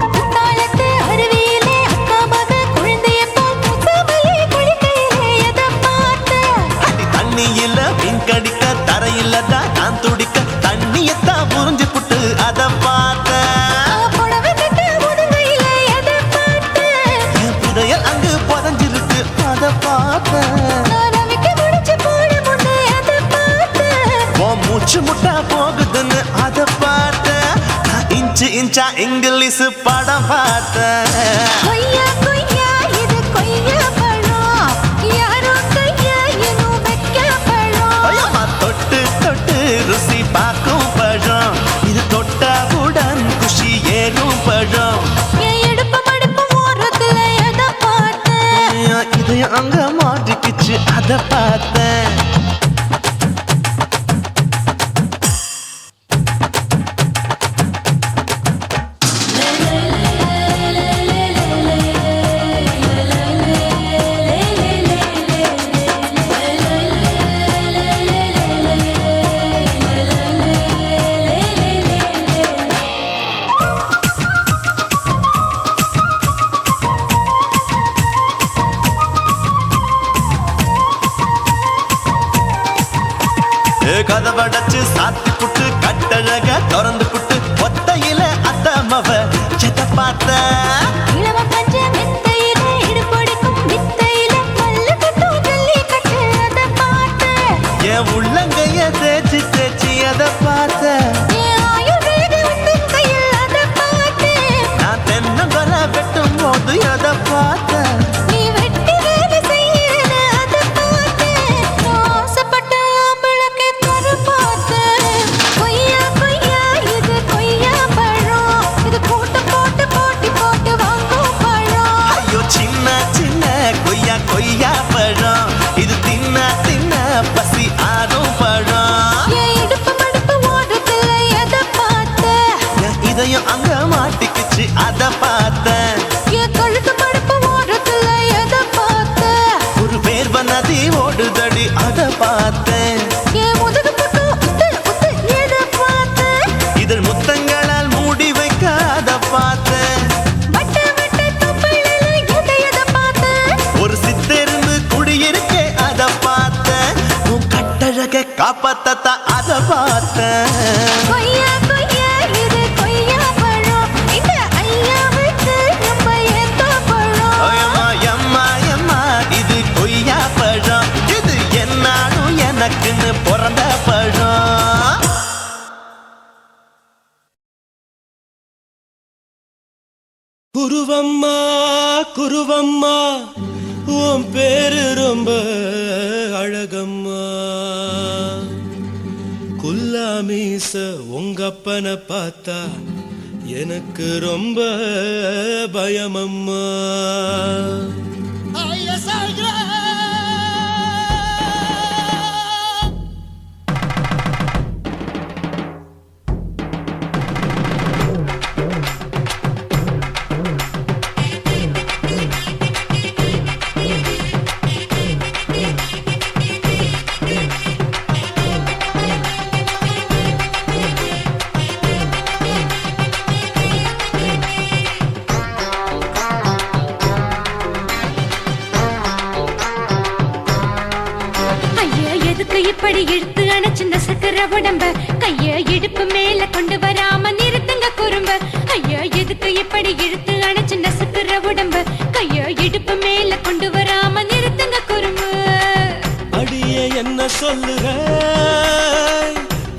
குத்தாலத்து அருவியிலே அக்கா மக குழந்தைய போல் முத்தமல்லி குளிக்கையிலே எதை பார்த்தேன் அடி தண்ணியில மீன் கடிக்க தரையில தான் நான் துடிக்க தண்ணியத்தான் புரிஞ்சு புட்டு அத பார்த்தேன் புடவை கட்ட முதுகையிலே எதை பார்த்தேன் என் புதையல் அங்கு புதஞ்சிருக்கு அத பார்த்தேன் நான் அவைக்கு முடிச்சு போட முன்னே எதை பார்த்தேன் உன் மூச்சு முட்டா போகுதுன்னு அத பார்த்தேன் நான் இன்ச்சு இன்ச்சா இங்கிலீஷ் படம் பார்த்தேன் கொய்யா கொய்யா இது கொய்யா பழம் யாரோ கையா இன்னும் வைக்க பழம் ஐயம்மா தொட்டு தொட்டு ருசி பார்க்கும் பழம் இது தொட்டாவுடன் குஷி ஏறும் பழம் என் இடுப்பு அத பார்த்தேன். கதவடைச்சு சாத்தி புட்டு கட்டழக திறந்து புட்டு ஒத்தையில அத்தமவ செத்த பார்த்த. இளவ பஞ்ச மெத்தையில இடுப்படிக்கும் வித்தையில மல்லு கட்டு ஜல்லி கட்டு அத பார்த்தேன். என் உள்ளங்கைய தேய்ச்சி தேய்ச்சி அத பார்த்த. என் ஆயுர்வேத உந்தன் கையில் அத பார்த்தேன். நான் தென்னங்கொலை வெட்டும் போது அத பார்த்த. நீ வெட்டி வேலை செய்யறது அத பார்த்தேன். நான் ஆசைப்பட்ட ஆம்பளக்கு தர பார்த்தேன். கொய்யா கொய்யா இது கொய்யா பழம். இது போட்டு போட்டு போட்டி போட்டு வாங்கும் பழம். ஐயோ சின்ன சின்ன கொய்யா கொய்யா பழம். இது தின்ன தின்ன பசி ஆறும் பழம். என் இடுப்பு மடுப்பு ஓடுறதுல எதை பார்த்தேன். என் இதயம் அங்க மாட்டிக்கிச்சு அத பார்த்தேன். என் கழுத்து மடுப்பு ஓடுறதுல எதை பார்த்தேன். ஒரு வேர்வ நதி ஓடுதடி அத பார்த்தேன். என் முதுகு பக்கம் உத்து உத்து எதை பார்த்தேன். இதழ் முத்தங்களால் மூடி வைக்க அத பார்த்தேன். வட்ட வட்ட தொப்பையில எதை பார்த்தேன். ஒரு சித்தெருந்து குடியிருக்க அத பார்த்தேன். உன் கட்டழக காப்பாத்தத்த அத பார்த்தேன். கொய்யா கொய்யா இது கொய்யா பழம். இந்த ஐயாவுக்கு நம்ம ஏத்த பழம். ஐயம்மா எம்மா எம்மா இது கொய்யா பழம். இது என்னாலும் எனக்குன்னு பிறந்த பழம். குருவம்மா குருவம்மா உன் பேரு ரொம்ப அழகம்மா. குல்லாமீச உங்கப்பனை பார்த்தா எனக்கு ரொம்ப பயமம்மா. ஐயா எதுக்கு இப்படி இழுத்து அணைச்சு நசுக்கிற உடம்ப கைய இடுப்பு மேல கொண்டு வராம நிறுத்துங்க குறும்ப. ஐயா எதுக்கு இப்படி இழுத்து அணைச்சு நசுக்கிற உடம்ப கைய இடுப்பு மேல கொண்டு வராம நிறுத்துங்க குறும்ப. அடிய என்ன சொல்லுற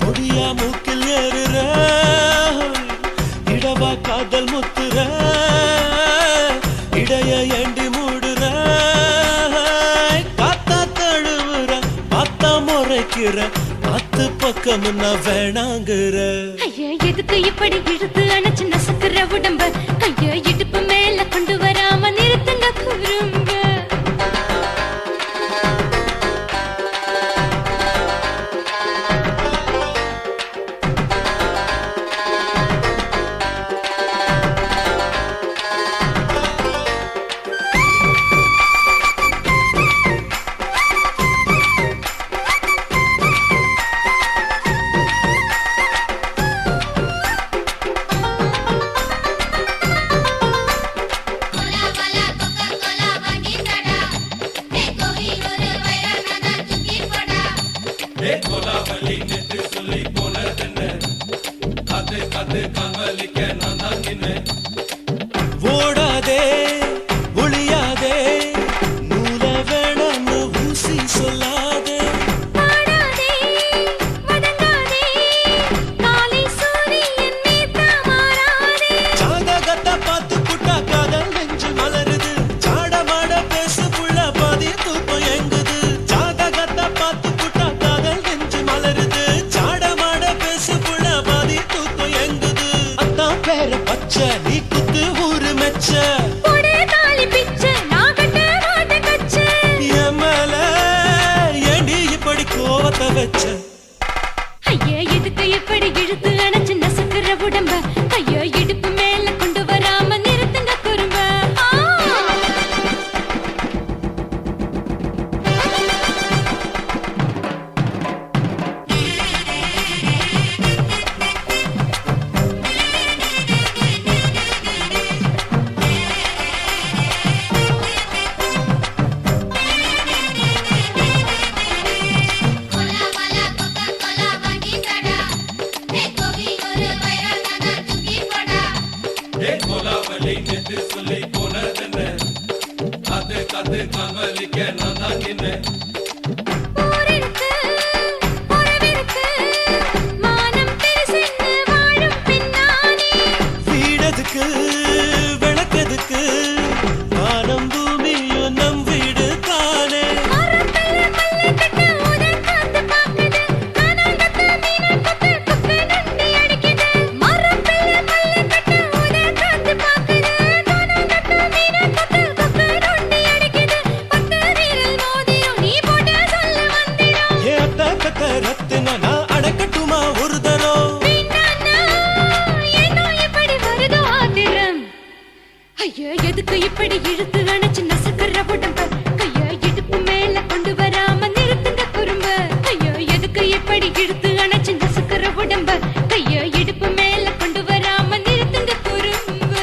பொடியா மூக்கில் ஏறுற இடவா காதல் முத்துற இடைய ஏண்டி மூடுற காத்தா தழுவுற பார்த்தா முறைக்கிற பத்து பக்கம் நான் வேணாங்குற. ஐயா எதுக்கு இப்படி இழுத்து அணைச்சு நசுக்கிற உடம்ப கைய இடுப்பு மேல கொண்டு வராம நிறுத்துங்க குறும்ப. ஓடாதே ஒளியாதே நூல வேணான்னு ஊசி சொல்லாதே. பாடாதே வதங்காதே காலை சூரியன் மீதா மாறாதே. ஜாதகத்தை பார்த்து புட்டா காதல் நெஞ்சு மலருது. சாட மாட பேசு புள்ள பாதி தூக்கம் எங்குது. ஜாதகத்தை பார்த்து புட்டா காதல் நெஞ்சு மலருது. சாட மாட பேசு புள்ள பாதி தூக்கம் எங்குது. அத்தான் பேர பச்சை நீ குத்து ஊரு மெச்ச. போடே தாலி பிச்சை நான் கட்ட மாட்ட கச்சை. என் மேல கோலாவலி நெத்து சொல்லி போனதென்ன காத்து காத்து காமலிக்க நான் தான் நின்ன வீடதுக்கு விளக்கதுக்கு வானம் பூமியும் நம் வீடு தானே ரத்தினா நான் அடக்கட்டுமா ஒரு தரம் ஐயோ எதுக்கு இப்படி இழுத்து அணைச்சு நசுக்கிற உடம்ப கைய இடுப்பு மேல கொண்டு வராம நிறுத்துங்க குறும்ப ஐயோ எதுக்கு இப்படி இழுத்து அணைச்சு நசுக்கிற உடம்ப கைய இடுப்பு மேல கொண்டு வராம நிறுத்துங்க குறும்ப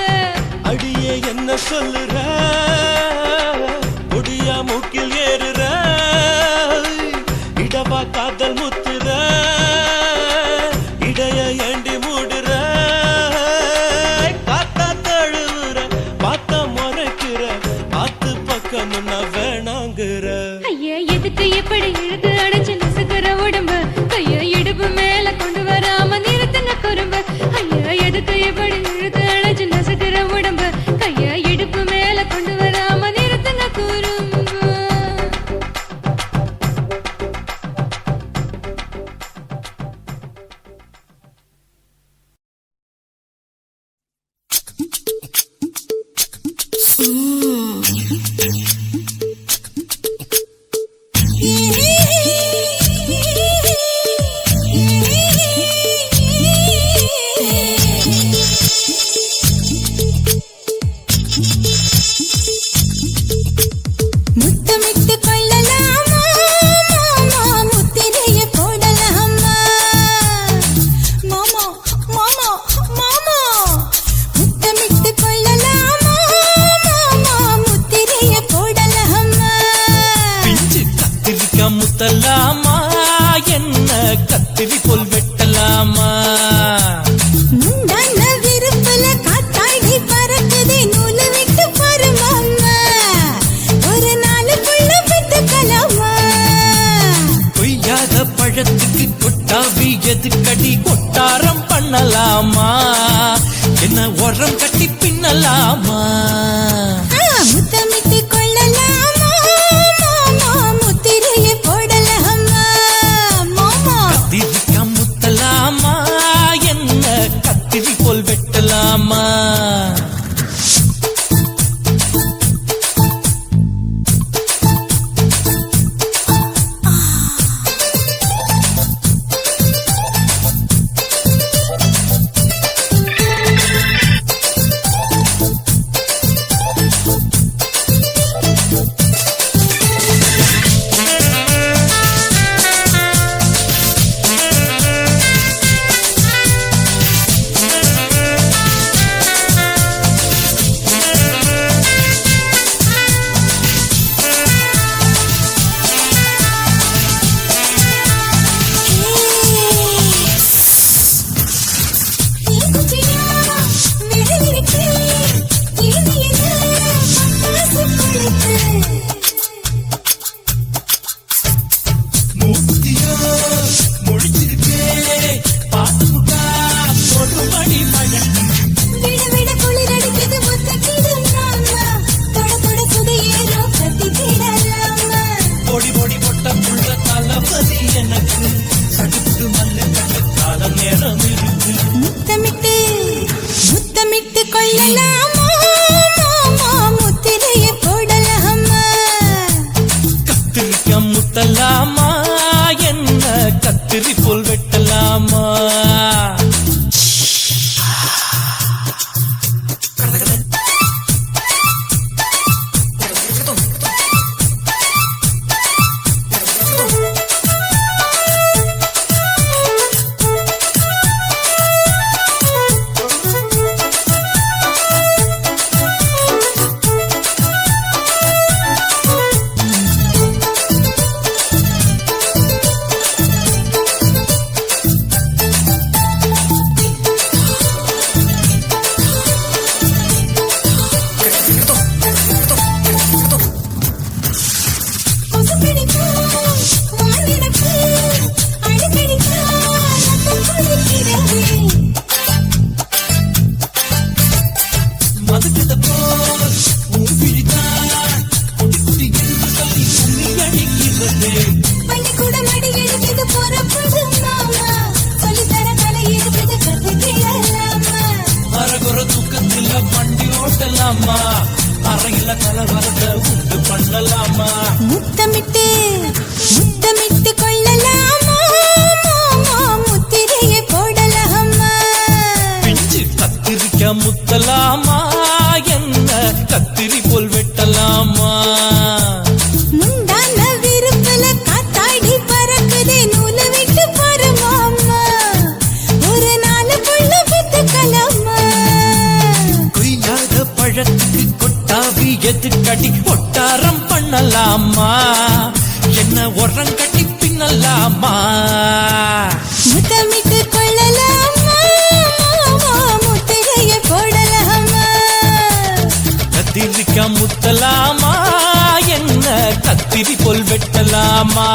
அடியே என்ன சொல்லுற முடியா மூக்கில் ஏறுற இடவா காதல் முத்துற இடைய ஏண்டி மூடுற காத்தா தழுவுற பார்த்த முறைக்கிற பார்த்து பக்கம் வேணாங்கிற ஐயா எதுக்கு இப்படி இழுத்து அணைச்சு நசுக்கிற உடம்ப கைய இடுப்பு மேல கொண்டு வராம நிறுத்துங்க குறும்ப ஐயா எதுக்கு இப்படி இழுத்து அணைச்சு நசுக்கிற உடம்ப கைய இடுப்பு மேல கொண்டு வராம நிறுத்துங்க குறும்ப முத்தமிட்டு கொள்ளலாமா மாமா முத்திரைய போடலாமா மாமா மாமா மாமா முத்தமிட்டு கொள்ளலாமா மாமா முத்திரைய போடலாமா பிஞ்சு கத்திரிக்கா முத்தலாமா என்ன கத்திரி போல் வெட்டலாமா முந்தான விருப்பல காத்தாடி பறக்குது நூலு விட்டு பாரு மாமா ஒரு நாளுக்குள்ள விட்டுக்கலாமா கொய்யாத பழத்துக்கு கொட்டாவி எதுக்கடி கொட்டாரம் பண்ணலாமா என்ன உரம் கட்டி பின்னலாமா முத்தமிட்டு கொள்ளலாமா மாமா முத்திரைய போடலாமா மாமா கத்திரிக்கா முத்தலாமா என்ன கத்திரி போல் வெட்டலாமா முத்தமிட்டு முத்தமிட்டு கொள்ளலாமா மாமா முத்திரைய போடலாமா கத்திரிக்கா முத்தலாமா என்ன கத்திரி போல் வெட்டலாமா முத்தமிட்டு முத்தமிட்டு கொள்ளலாமா முத்திரையை போடலாமா பிஞ்சு கத்திரிக்க முத்தலாமா என்ன கத்திரி போல் வெட்டலாமா முந்தான விருப்பல காத்தாடி பறக்குதே நூலை விட்டு பரமாமா ஒரு நாள் புள்ள வித்துக்கலாமா கொய்யாத பழத்துக்கு கொட்டாவி எதுக்கடி ஒட்டாரம் பண்ணலாமா என்ன உரங்கட்டி பின்னலாமா முத்தமிட்டு கொள்ளலாமா முத்திரையை போடலாமா கத்திரிக்க முத்தலாமா என்ன கத்திரி போல் வெட்டலாமா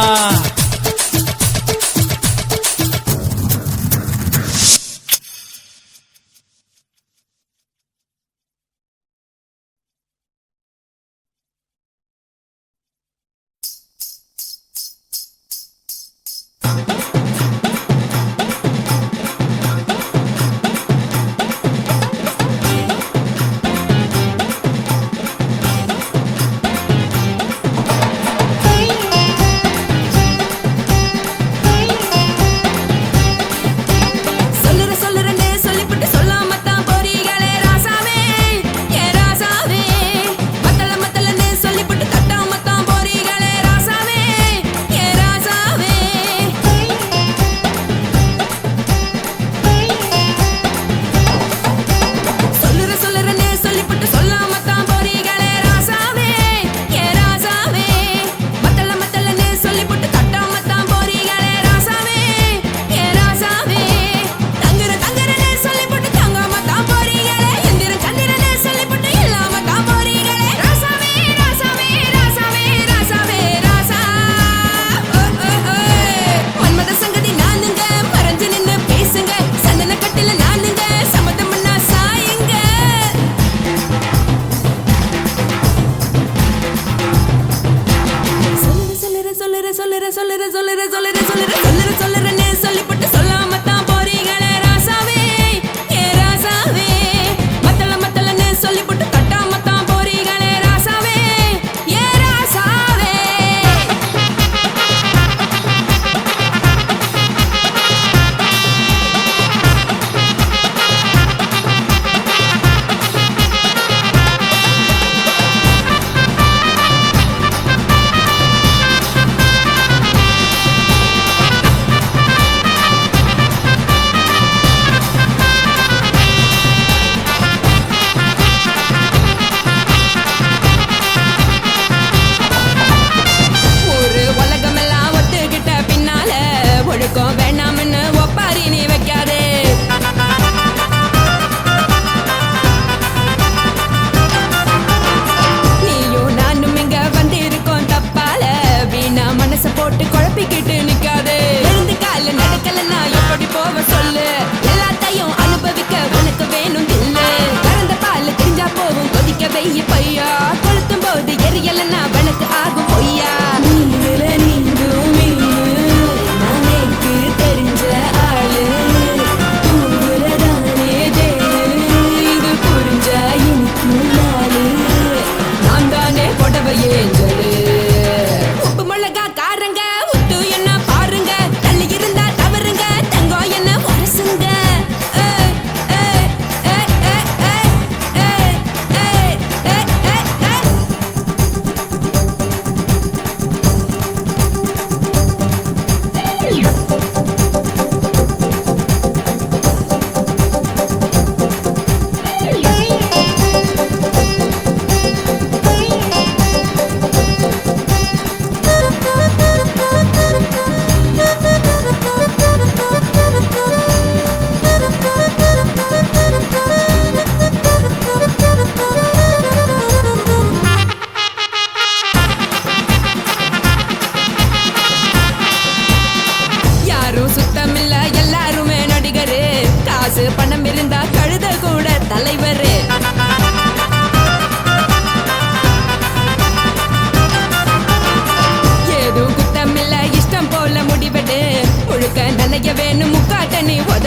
காசு பணம் இருந்தா கழுத கூட தலைவரே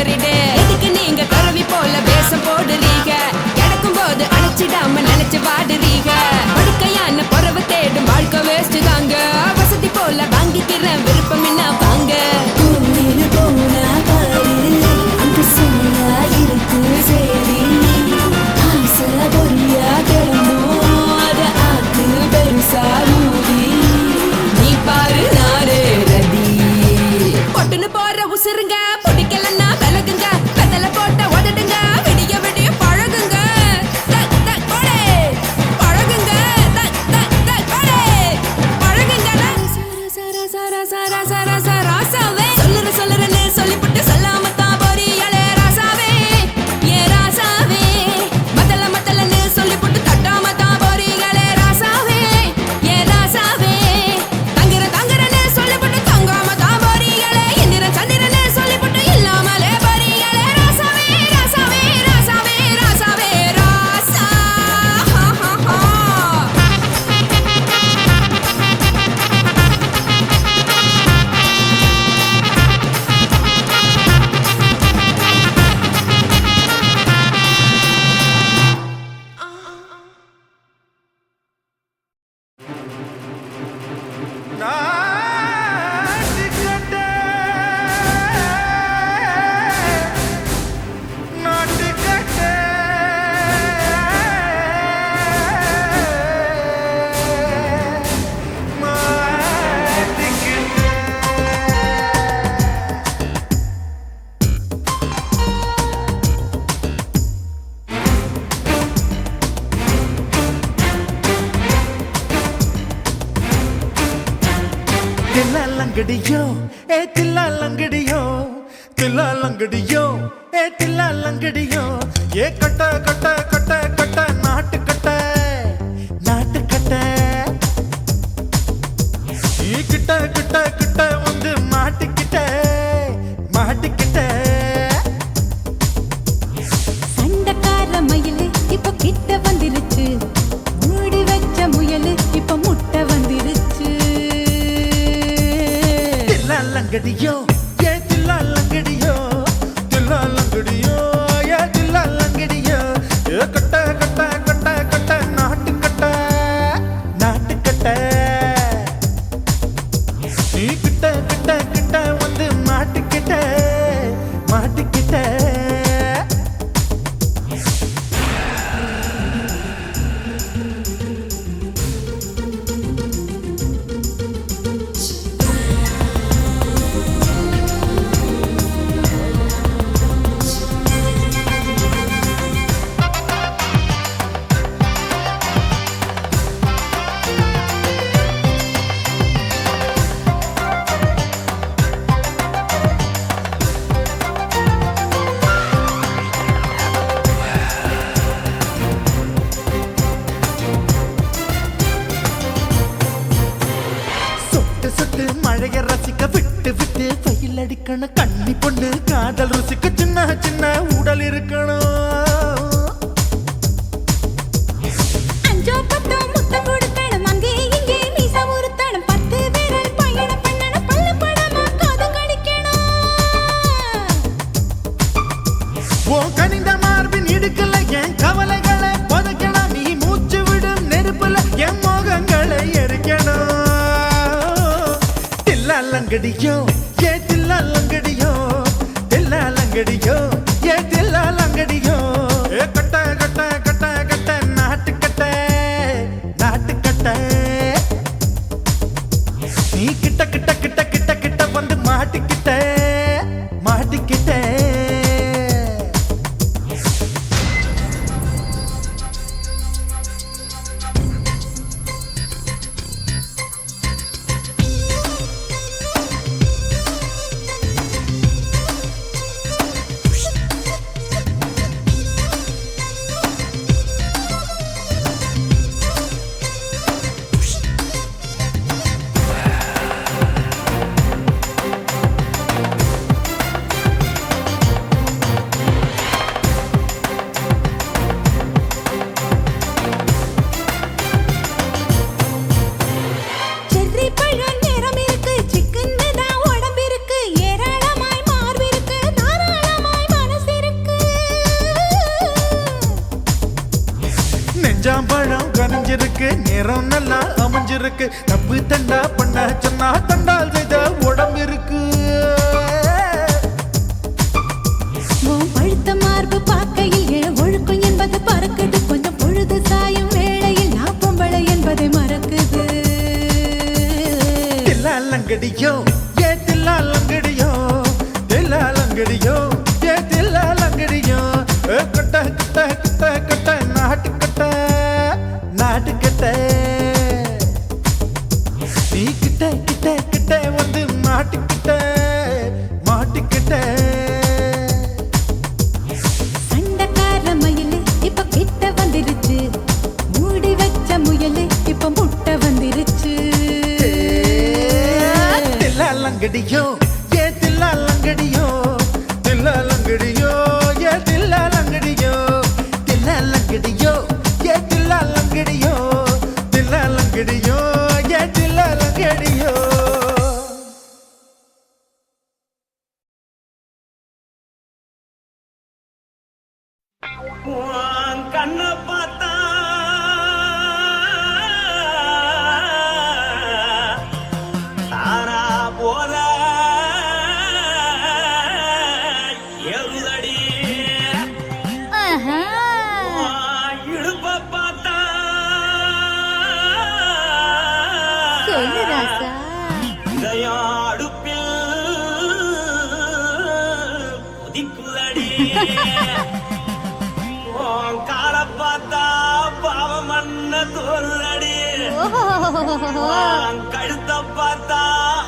உதறிடு எதுக்கு நீங்க கரவி போல வேஷம் போடுறீங்க கிடக்கும் போது அணைச்சிடாம நினைச்சு வாடுறீங்க படுக்கையான பொறவை தேடும் வாழ்க்கை வேஸ்ட் தாங்க வசதி போல வாங்கிக்கிற விருப்பம் என்ன வாங்க போனா பாரு அந்த சோனா இருக்கு சரி ஆசை பொரியா கிளம்பும் அத ஆக்கு பெருசா மூடி நீ பாரு நாரே ரதி பொட்டுன்னு போற உசுருங்க பிடிக்கலன்னா விலகுங்க பெதல போட்ட உதடுங்க விடிய விடிய பழகுங்க தக் தக் போடே பழகுங்க தக் தக் தக் போடே பழகுங்க சர சர சர சர சர ராசாவே சொல்லுறேன்னு சொல்லிப்புட்டு சொல்லாம தான் போறியலே ராசாவே ஏ ராசாவே மத்தலன்னு சொல்லிப்புட்டு தட்டாம தான் போறியலே ராசாவே ஏ ராசாவே தங்குறேன்னு சொல்லிப்புட்டு தங்காம தான் போறியலே இந்திரன் சந்திரன்னு சொல்லிப்புட்டு இல்லாமலே போறியலே ராசாவே ராசாவே ராசாவே ராசாவே ராசா தில்லாலங்கடியோ ஏ தில்லாலங்கடியோ தில்லாலங்கடியோ ஏ தில்லாலங்கடியோ ஏ கட்ட கட்ட கட்ட கட்ட நாட்டு கட்ட நாட்டு கட்ட ஈ கிட்ட கிட்ட கிட்ட வந்து மாட்டிக்கிட்ட மாட்டிக்கிட்ட சண்டக்கார மயிலு இப்ப கிட்ட வந்துருச்சு மூடி வச்ச முயலு இப்ப முட்டை வந்துருச்சு தில்லாலங்கடியோ ஏ தில்லாலங்கடியோ தில்லாலங்கடியோ ஏ தில்லாலங்கடியோ ஏ கட்ட கட்ட கட்ட கட்ட நாட்டு கட்ட நாட்டு கட்ட நீ கிட்ட கிட்ட கிட்ட வந்து மாட்டிக்கிட்ட மாட்டிக்கிட்ட சொட்டு மழைய ரசிக்க விட்டு விட்டு வெயில் அடிக்கணும் கண்ணி பொண்ணு காதல் ருசிக்க சின்ன சின்ன உடல் இருக்கணும் அஞ்சோ பத்தோ முத்தம் கொடுக்கணும் அங்கே இங்கே மீசா உறுத்தணும் 10 விரல் பயணம் பண்ணணும் பல்ல படமா காதம் கடிக்கணும் ஓ கனிந்த மார்பின் இடுக்கல என் கவலைகளை புதைக்கணும் நீ மூச்சு விடும் நெருப்புல என் மோகங்களை எரிக்கணும் தில்லாலங்கடியோ ஏ தில்லாலங்கடியோ தில்லாலங்கடியோ ஏ தில்லாலங்கடியோ ஏ கட்ட கட்ட கட்ட கட்ட நாட்டு கட்ட நாட்டு கட்ட நீ கிட்ட கிட்ட கிட்ட கிட்ட கிட்ட வந்து மாட்டிக்கிட்ட மாட்டிக்கிட்ட கஞ்சாம்பழம் கனிஞ்சிருக்கு, நேரம் நல்லா அமைஞ்சிருக்கு. தப்பு தண்டா பண்ண சொன்னா தண்டால் செய்த உடம்பு இருக்கு. பழுத்த மார்பு பார்க்கையில் என் ஒழுக்கம் என்பது பறக்குது. கொஞ்சம் பொழுது சாயும் வேளையில் நான் பொம்பளை என்பதை மறக்குது. தில்லாலங்கடியோ ஏ தில்லாலங்கடியோ, தில்லாலங்கடியோ ஏ தில்லாலங்கடியோ. கட்ட கட்ட கட்ட கட்ட நாட்டு கட்ட நாட்டு கட்ட. நீ கிட்ட கிட்ட கிட்ட வந்து மாட்டிக்கிட்ட மாட்டிக்கிட்ட. சண்டக்கார மயிலு இப்ப கிட்ட வந்துருச்சு, மூடி வச்ச முயலு இப்ப முட்டை வந்துருச்சு. தில்லாலங்கடியோ ஏ தில்லாலங்கடியோ, தில்லாலங்கடியோ ஏ தில்லாலங்கடியோ, தில்லாலங்கடியோ ஏ தில்லாலங்கடியோ, தில்லாலங்கடியோ ஏ தில்லாலங்கடியோ. கண்ண பார்த்தா தாரா போல எழுதடி, இடுப்ப பார்த்தா சொல்லு ராசா. இதயம் அடுப்பில் கொதிக்குதடி. கால பார்த்தா பாவம் மண்ண தோறுதடி, கழுத்த பார்த்தா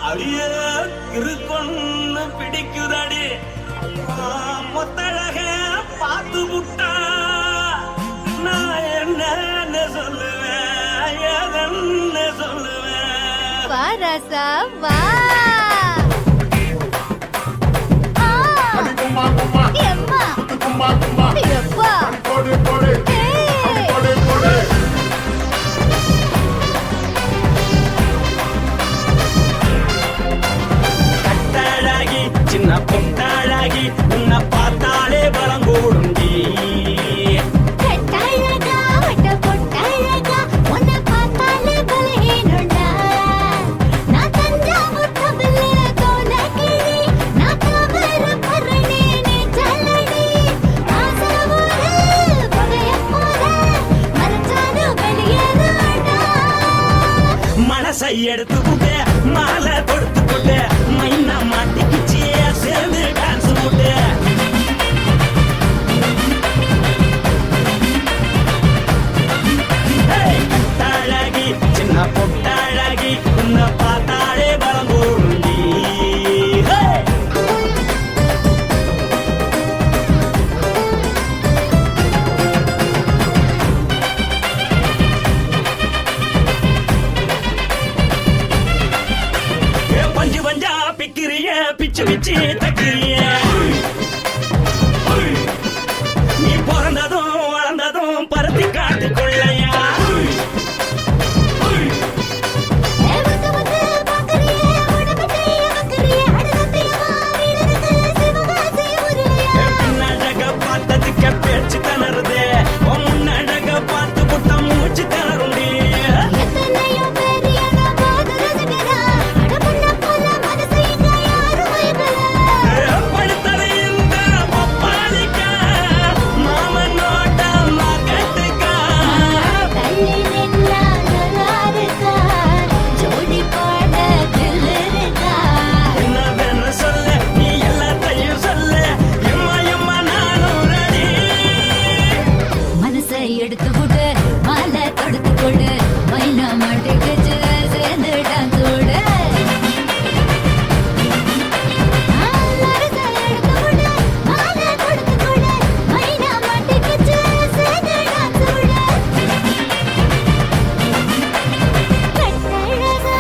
அடியே இருக்குன்னு பிடிக்குதடி. மொத்தழக பார்த்து விட்டா நான் என்ன சொல்லுவேன், ஏதென்ன சொல்லுவேன். வா ராசா வா. எம்மா எப்பா கட்டழகி சின்ன பொட்டழகி உன்னை பார்த்தாலே பலங்கூடுண்டி. கட்டழகா வட்ட பொட்டழகா உன்னை பார்த்தாலே பலஹீனண்டா. நான் தஞ்சாவூர் தவில கோலகிரி, நான் கவர பரணி நீ சல்லடி. ஆசவூரு பகைய போல மறைச்சாலும் வெளியேறாடா. மனசை எடுத்து புட்டு மாலை கொடுத்து புட்டு மைனா மாட்டிக்கிச்சு சேர்ந்து டான்ஸ் போட்டு. கட்டழகி சின்ன பொட்டழகி உன்னை பார்த்தாலே பலங்கூடுண்டி. பஞ்சு பஞ்சா பிக்கிறிய பிச்சு பிச்சு தக்கிறிய. நீ பிறந்ததும் வளர்ந்ததும் பருத்தி காட்டு கொள்ளையா. வந்து வந்து பாக்கறியே உடம்பு கைய வக்கறியே அடசத்தியமா வீரருக்கு சிவகாசி உருளையா. பின்னழக பார்த்ததுக்கு பேச்சு தளருது, முன்னழக பார்த்து புட்ட மூச்சு தளருண்டி. எத்தனையோ பேர் என்ன போது ரசிக்கிறா, அடபுள்ள போல மனசை இங்க யாரும் வைக்கல. படுத்தது இந்த பப்பாளிக்கா, மாமன் நோட்ட மகட்டுக்கா. தள்ளி நின்னா நல்லா இருக்கா, ஜோடி போட தில் இருக்கா. என்னவென்னு சொல்ல நீ எல்லாத்தையும் சொல்ல, எம்மா எம்மா நானும் ரெடி. மனசை எடுத்து விடு, மாலை தொடுத்து கொடு, மைனா மாட்டுக்குச்சு சேர்ந்து டான்ஸ் விடு. மனசை எடுத்து விடு, மாலை தொடுத்து கொடு, மைனா மாட்டுக்குச்சு சேர்ந்து டான்ஸ் விடு. கட்டழகா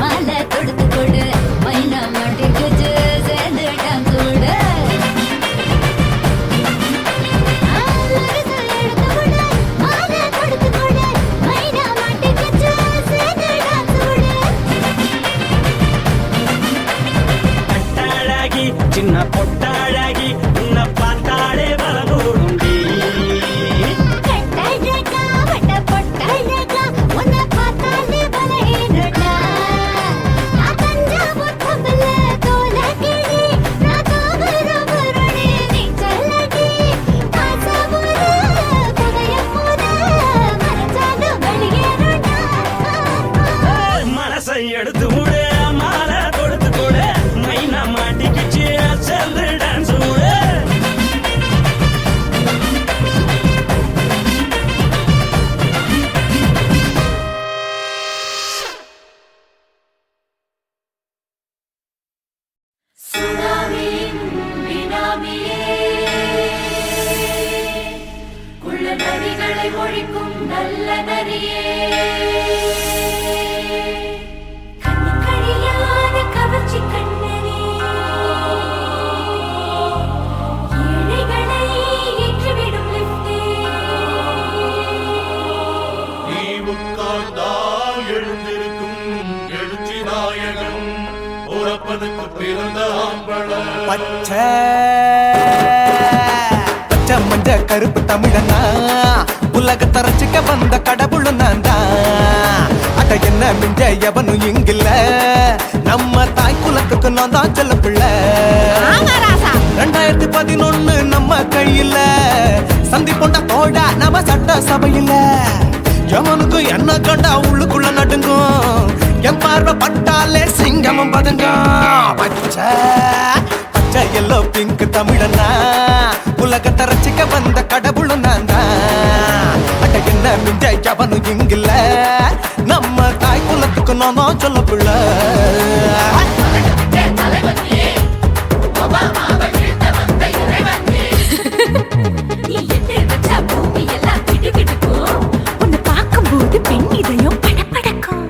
மாலை தொடுத்து கொடு மைனா மாட்டிக்கிச்சு சேர்ந்து டான்ஸ் விடு மாலை தொடுத்து கொடு மைனா மாட்டிக்கிச்சு சேர்ந்து டான்ஸ் விடு பட்டாழகி சின்ன பொட்டாழகி உன்னை பார்த்தாலே பலகூருண்டி கட்டழகா வட்ட பொட்டழகா உன்னை பார்த்தாலே பலகீனடா நான் தஞ்சாவூர் கம்பல தோலகிரி நான் தாமிரபரணி நீ சொல்லடி ஆசைமுற புதையமுற மனசால வெளியேறடா மனசை எடுத்து விடு மாலை தொடுத்து கொடு மைனா மாட்டிக்கிச்சு சேர்ந்து டான்ஸ் விடு சுனாமியின் பினாமியே குள்ள நரிகளை ஒழிக்கும் நல்ல நரியே கண்ணுக்கழியாத கவர்ச்சி கண்ணனே ஏழைகளை ஏற்றிவிடும் லிப்டே நீ உட்கார்ந்தால் எழுந்திருக்கும் எழுச்சி நாயகன் உறப்பதுக்கு பிறந்த ஆம்பள பச்சை பச்சை மஞ்ச கருப்பு தமிழனா உலகத்தை ரசிக்க வந்த கடவுள் நான் தான் அட என்ன மிஞ்ச எவனும் இங்கில்ல நம்ம தாய் குலத்துக்கு நான் தான் செல்ல பிள்ளை 2011 நம்ம கையில சந்தி போண்டா தோடா நம்ம சட்ட சபையில எவனுக்கு என்ன கண்டா உள்ளுக்குள்ள நடுங்கும் என் பார்வை பட்டாலே சிங்கமும் பதுங்கும் பச்சை பச்சை எல்லோ பிங்க் தமிழனா உலகத்தை ரசிக்க வந்த கடவுள் நான் தான் அட என்ன மிஞ்ச எவனும் இங்கில்ல நம்ம தாய் குலத்துக்கு நான் தான் சொல்ல பிள்ளை நீ எட்டு வச்சா பூமி எல்லாம் கிடுகிடுக்கும் உன்னை பார்க்கும்போது பெண் இதயம் படபடக்கும்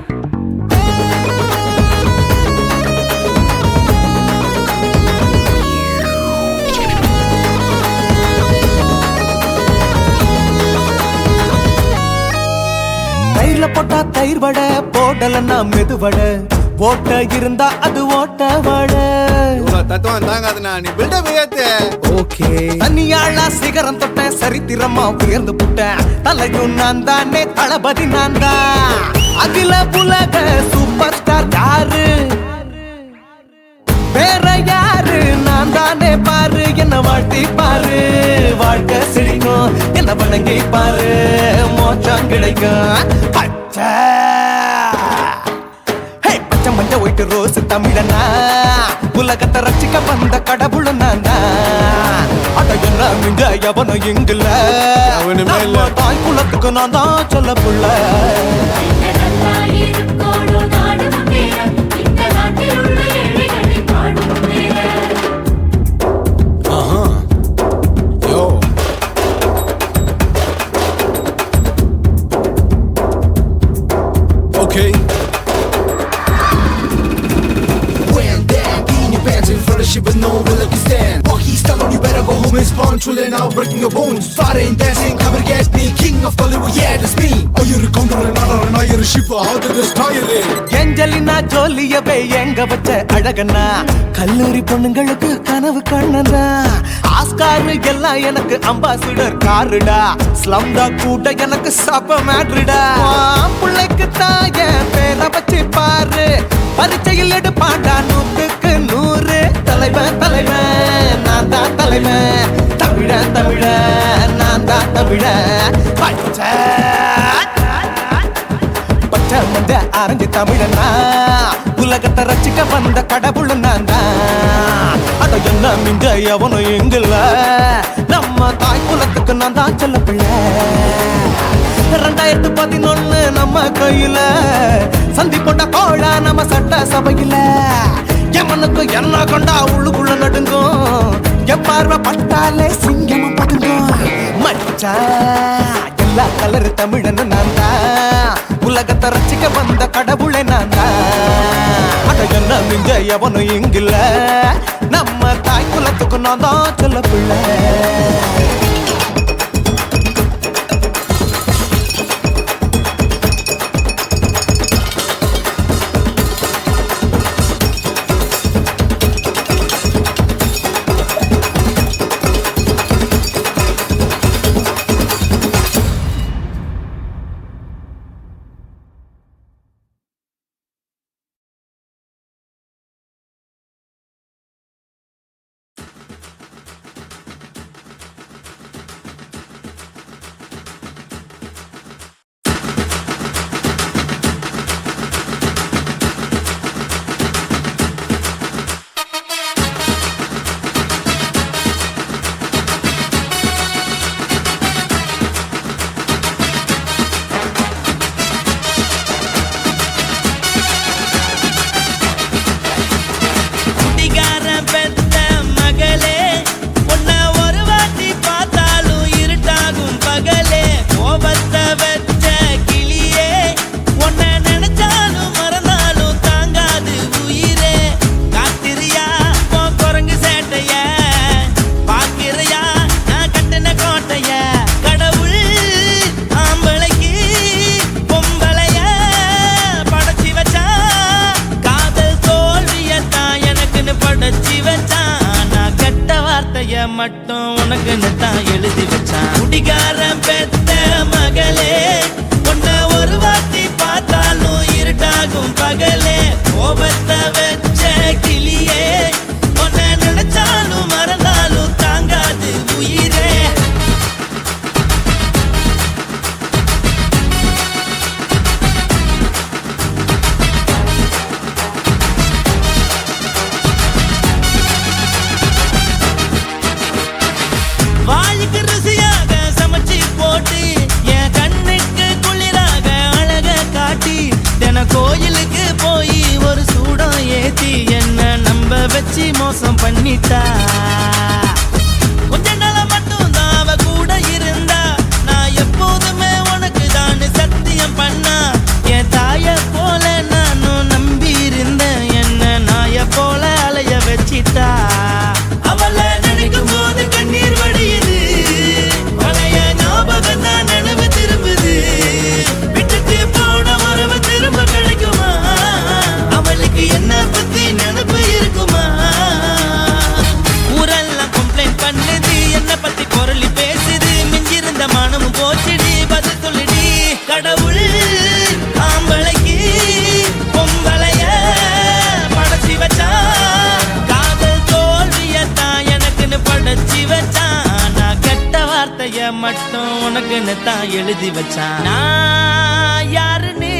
தயிர்ல போட்டா தயிர் வடை போடலன்னா மெதுவடை ஓட்ட இருந்தா அது ஓட்ட வடை தத்துவம் தாங்காதுண்ணா நீ பில்டப் ஏத்து ஓகே தனியாளா சிகரம் தொட்ட சரித்திரமா உயர்ந்து புட்டேன் தலையும் நான் தானே தளபதி நான் தான் அகில உலக சூப்பர் ஸ்டார் யாரு வேற யாரு நான் தானே பாரு என்ன வாழ்த்தி பாரு வாழ்க்கை சிரிக்கும் என்ன வணங்கி பாரு மோச்சம் கிடைக்கும் பச்சை பச்சை மஞ்ச ஒயிட்டு ரோஸ் தமிழனா உலகத்தை ரசிக்க வந்த கடவுள் நான் தான் அட என்ன மிஞ்ச எவனும் இங்கில்ல நம்ம தாய் குலத்துக்கு நான் தான் சொல்ல புள்ள நல்லா இருக்கோடும் நாடு முன்னேற இந்த நாட்டில் உள்ள ஏழைகளை பாடும் முன்னேற Okay. When that in your pants in front of shit with no will you stand. Walk he's telling you better go home and spawn. Truly now breaking your bones. Fighting, dancing, come and get me. King of Bollywood, yeah, that's me. Oh, you're a counter and another, you're a shipper. How did this tie it in? Angelina ஜோலியவே எங்க வச்ச அழகனா கல்லூரி பொண்ணுங்களுக்கு கனவு கண்ணனா Oscar எல்லாம் எனக்கு ambassador காருடா ஸ்லம்டா கூட எனக்கு சப்ப மேட்ருடா பிள்ளைக்கு தாய பேரை வச்சு பாரு பரீட்சையில் எடுப்பாண்டா 100க்கு 100 தலைவன் தலைவன் நான் தான் தலைவன் தமிழன் தமிழன் நான் தான் தமிழன் பச்சை பச்சை மஞ்ச ஆரஞ்சு தமிழனா உலகத்தை ரசிக்க வந்த கடவுள் நான் தான் அட என்ன மிஞ்ச எவனும் எங்கில்ல நம்ம தாய் குலத்துக்கு நான் தான் சொல்ல பிள்ளை 2011 நம்ம கையில சந்தி போட்ட கோழா நம்ம சட்ட சபையில எமனுக்கு என்ன கொண்டா உள்ளுக்குள்ள நடுங்கும் என் பார்வை பட்டாலே சிங்கமும் படுங்கும் மச்சா எல்லா கலர் தமிழன் நான் தான் உலகத்தை ரசிக்க வந்த கடவுளை நான் தான் எவனும் இங்கில்ல நம்ம தாய் குலத்துக்கு நான் தான் சொல்ல பிள்ளை மட்டும் உனக்குன்னு தான் எழுதி வச்சான் குடிகாரன் பெத்த மகளே உன்னை ஒரு வாட்டி பார்த்தாலும் இருட்டாகும் பகலே கோபத்தை வச்ச கிளியே உன்னை நினைச்சாலும் மறந்தாலும் தாங்காது உயிரே வாய்க்கு ருசியாக சமைச்சு போட்டு என் கண்ணுக்கு குளிராக அழக காட்டி தின கோயிலுக்கு போய் ஒரு சூடம் ஏத்தி என்ன நம்ப வச்சு மோசம் பண்ணிட்டா கொஞ்ச நாள மட்டும் தான் அவ கூட இருந்தா நான் எப்போதுமே உனக்கு தான் சத்தியம் பண்ணா என் தாய போல நானும் நம்பி இருந்தேன் என்ன நாய போல அலைய வச்சிட்டா அவளை நினைக்கும் போது கண்ணீர் வடியுது பழைய ஞாபகம் தான் நினைவு திரும்புது விட்டுட்டு போன உறவு திரும்ப கிடைக்குமா அவளுக்கு என்ன பத்தி நினைப்பு இருக்குமா ஊரெல்லாம் கம்ப்ளைண்ட் பண்ணுது என்ன பத்தி பொருளி பேசுது மிஞ்சிருந்த மனமும் போச்சுடி பதில் சொல்லுடி கடவுள் ஆம்பளைக்கு பொம்பளைய படைச்சி வச்சா காதல் தோல்வியத்தான் எனக்குன்னு படைச்சி வச்சான் நான் கெட்ட வார்த்தைய மட்டும் உனக்குன்னு தான் எழுதி வச்சான் நான் யாருன்னு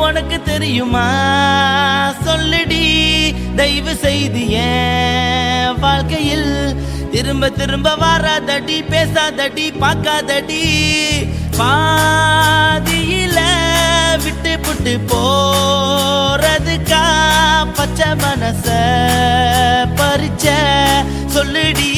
உனக்கு தெரியுமா சொல்லுடி தயவு செய்து என் வாழ்க்கையில் திரும்ப திரும்ப வராதடி பேசாதடி பார்க்காதடி பாதியில விட்டு புட்டு போறதுக்கா பச்சை மனச பறிச்ச சொல்லுடி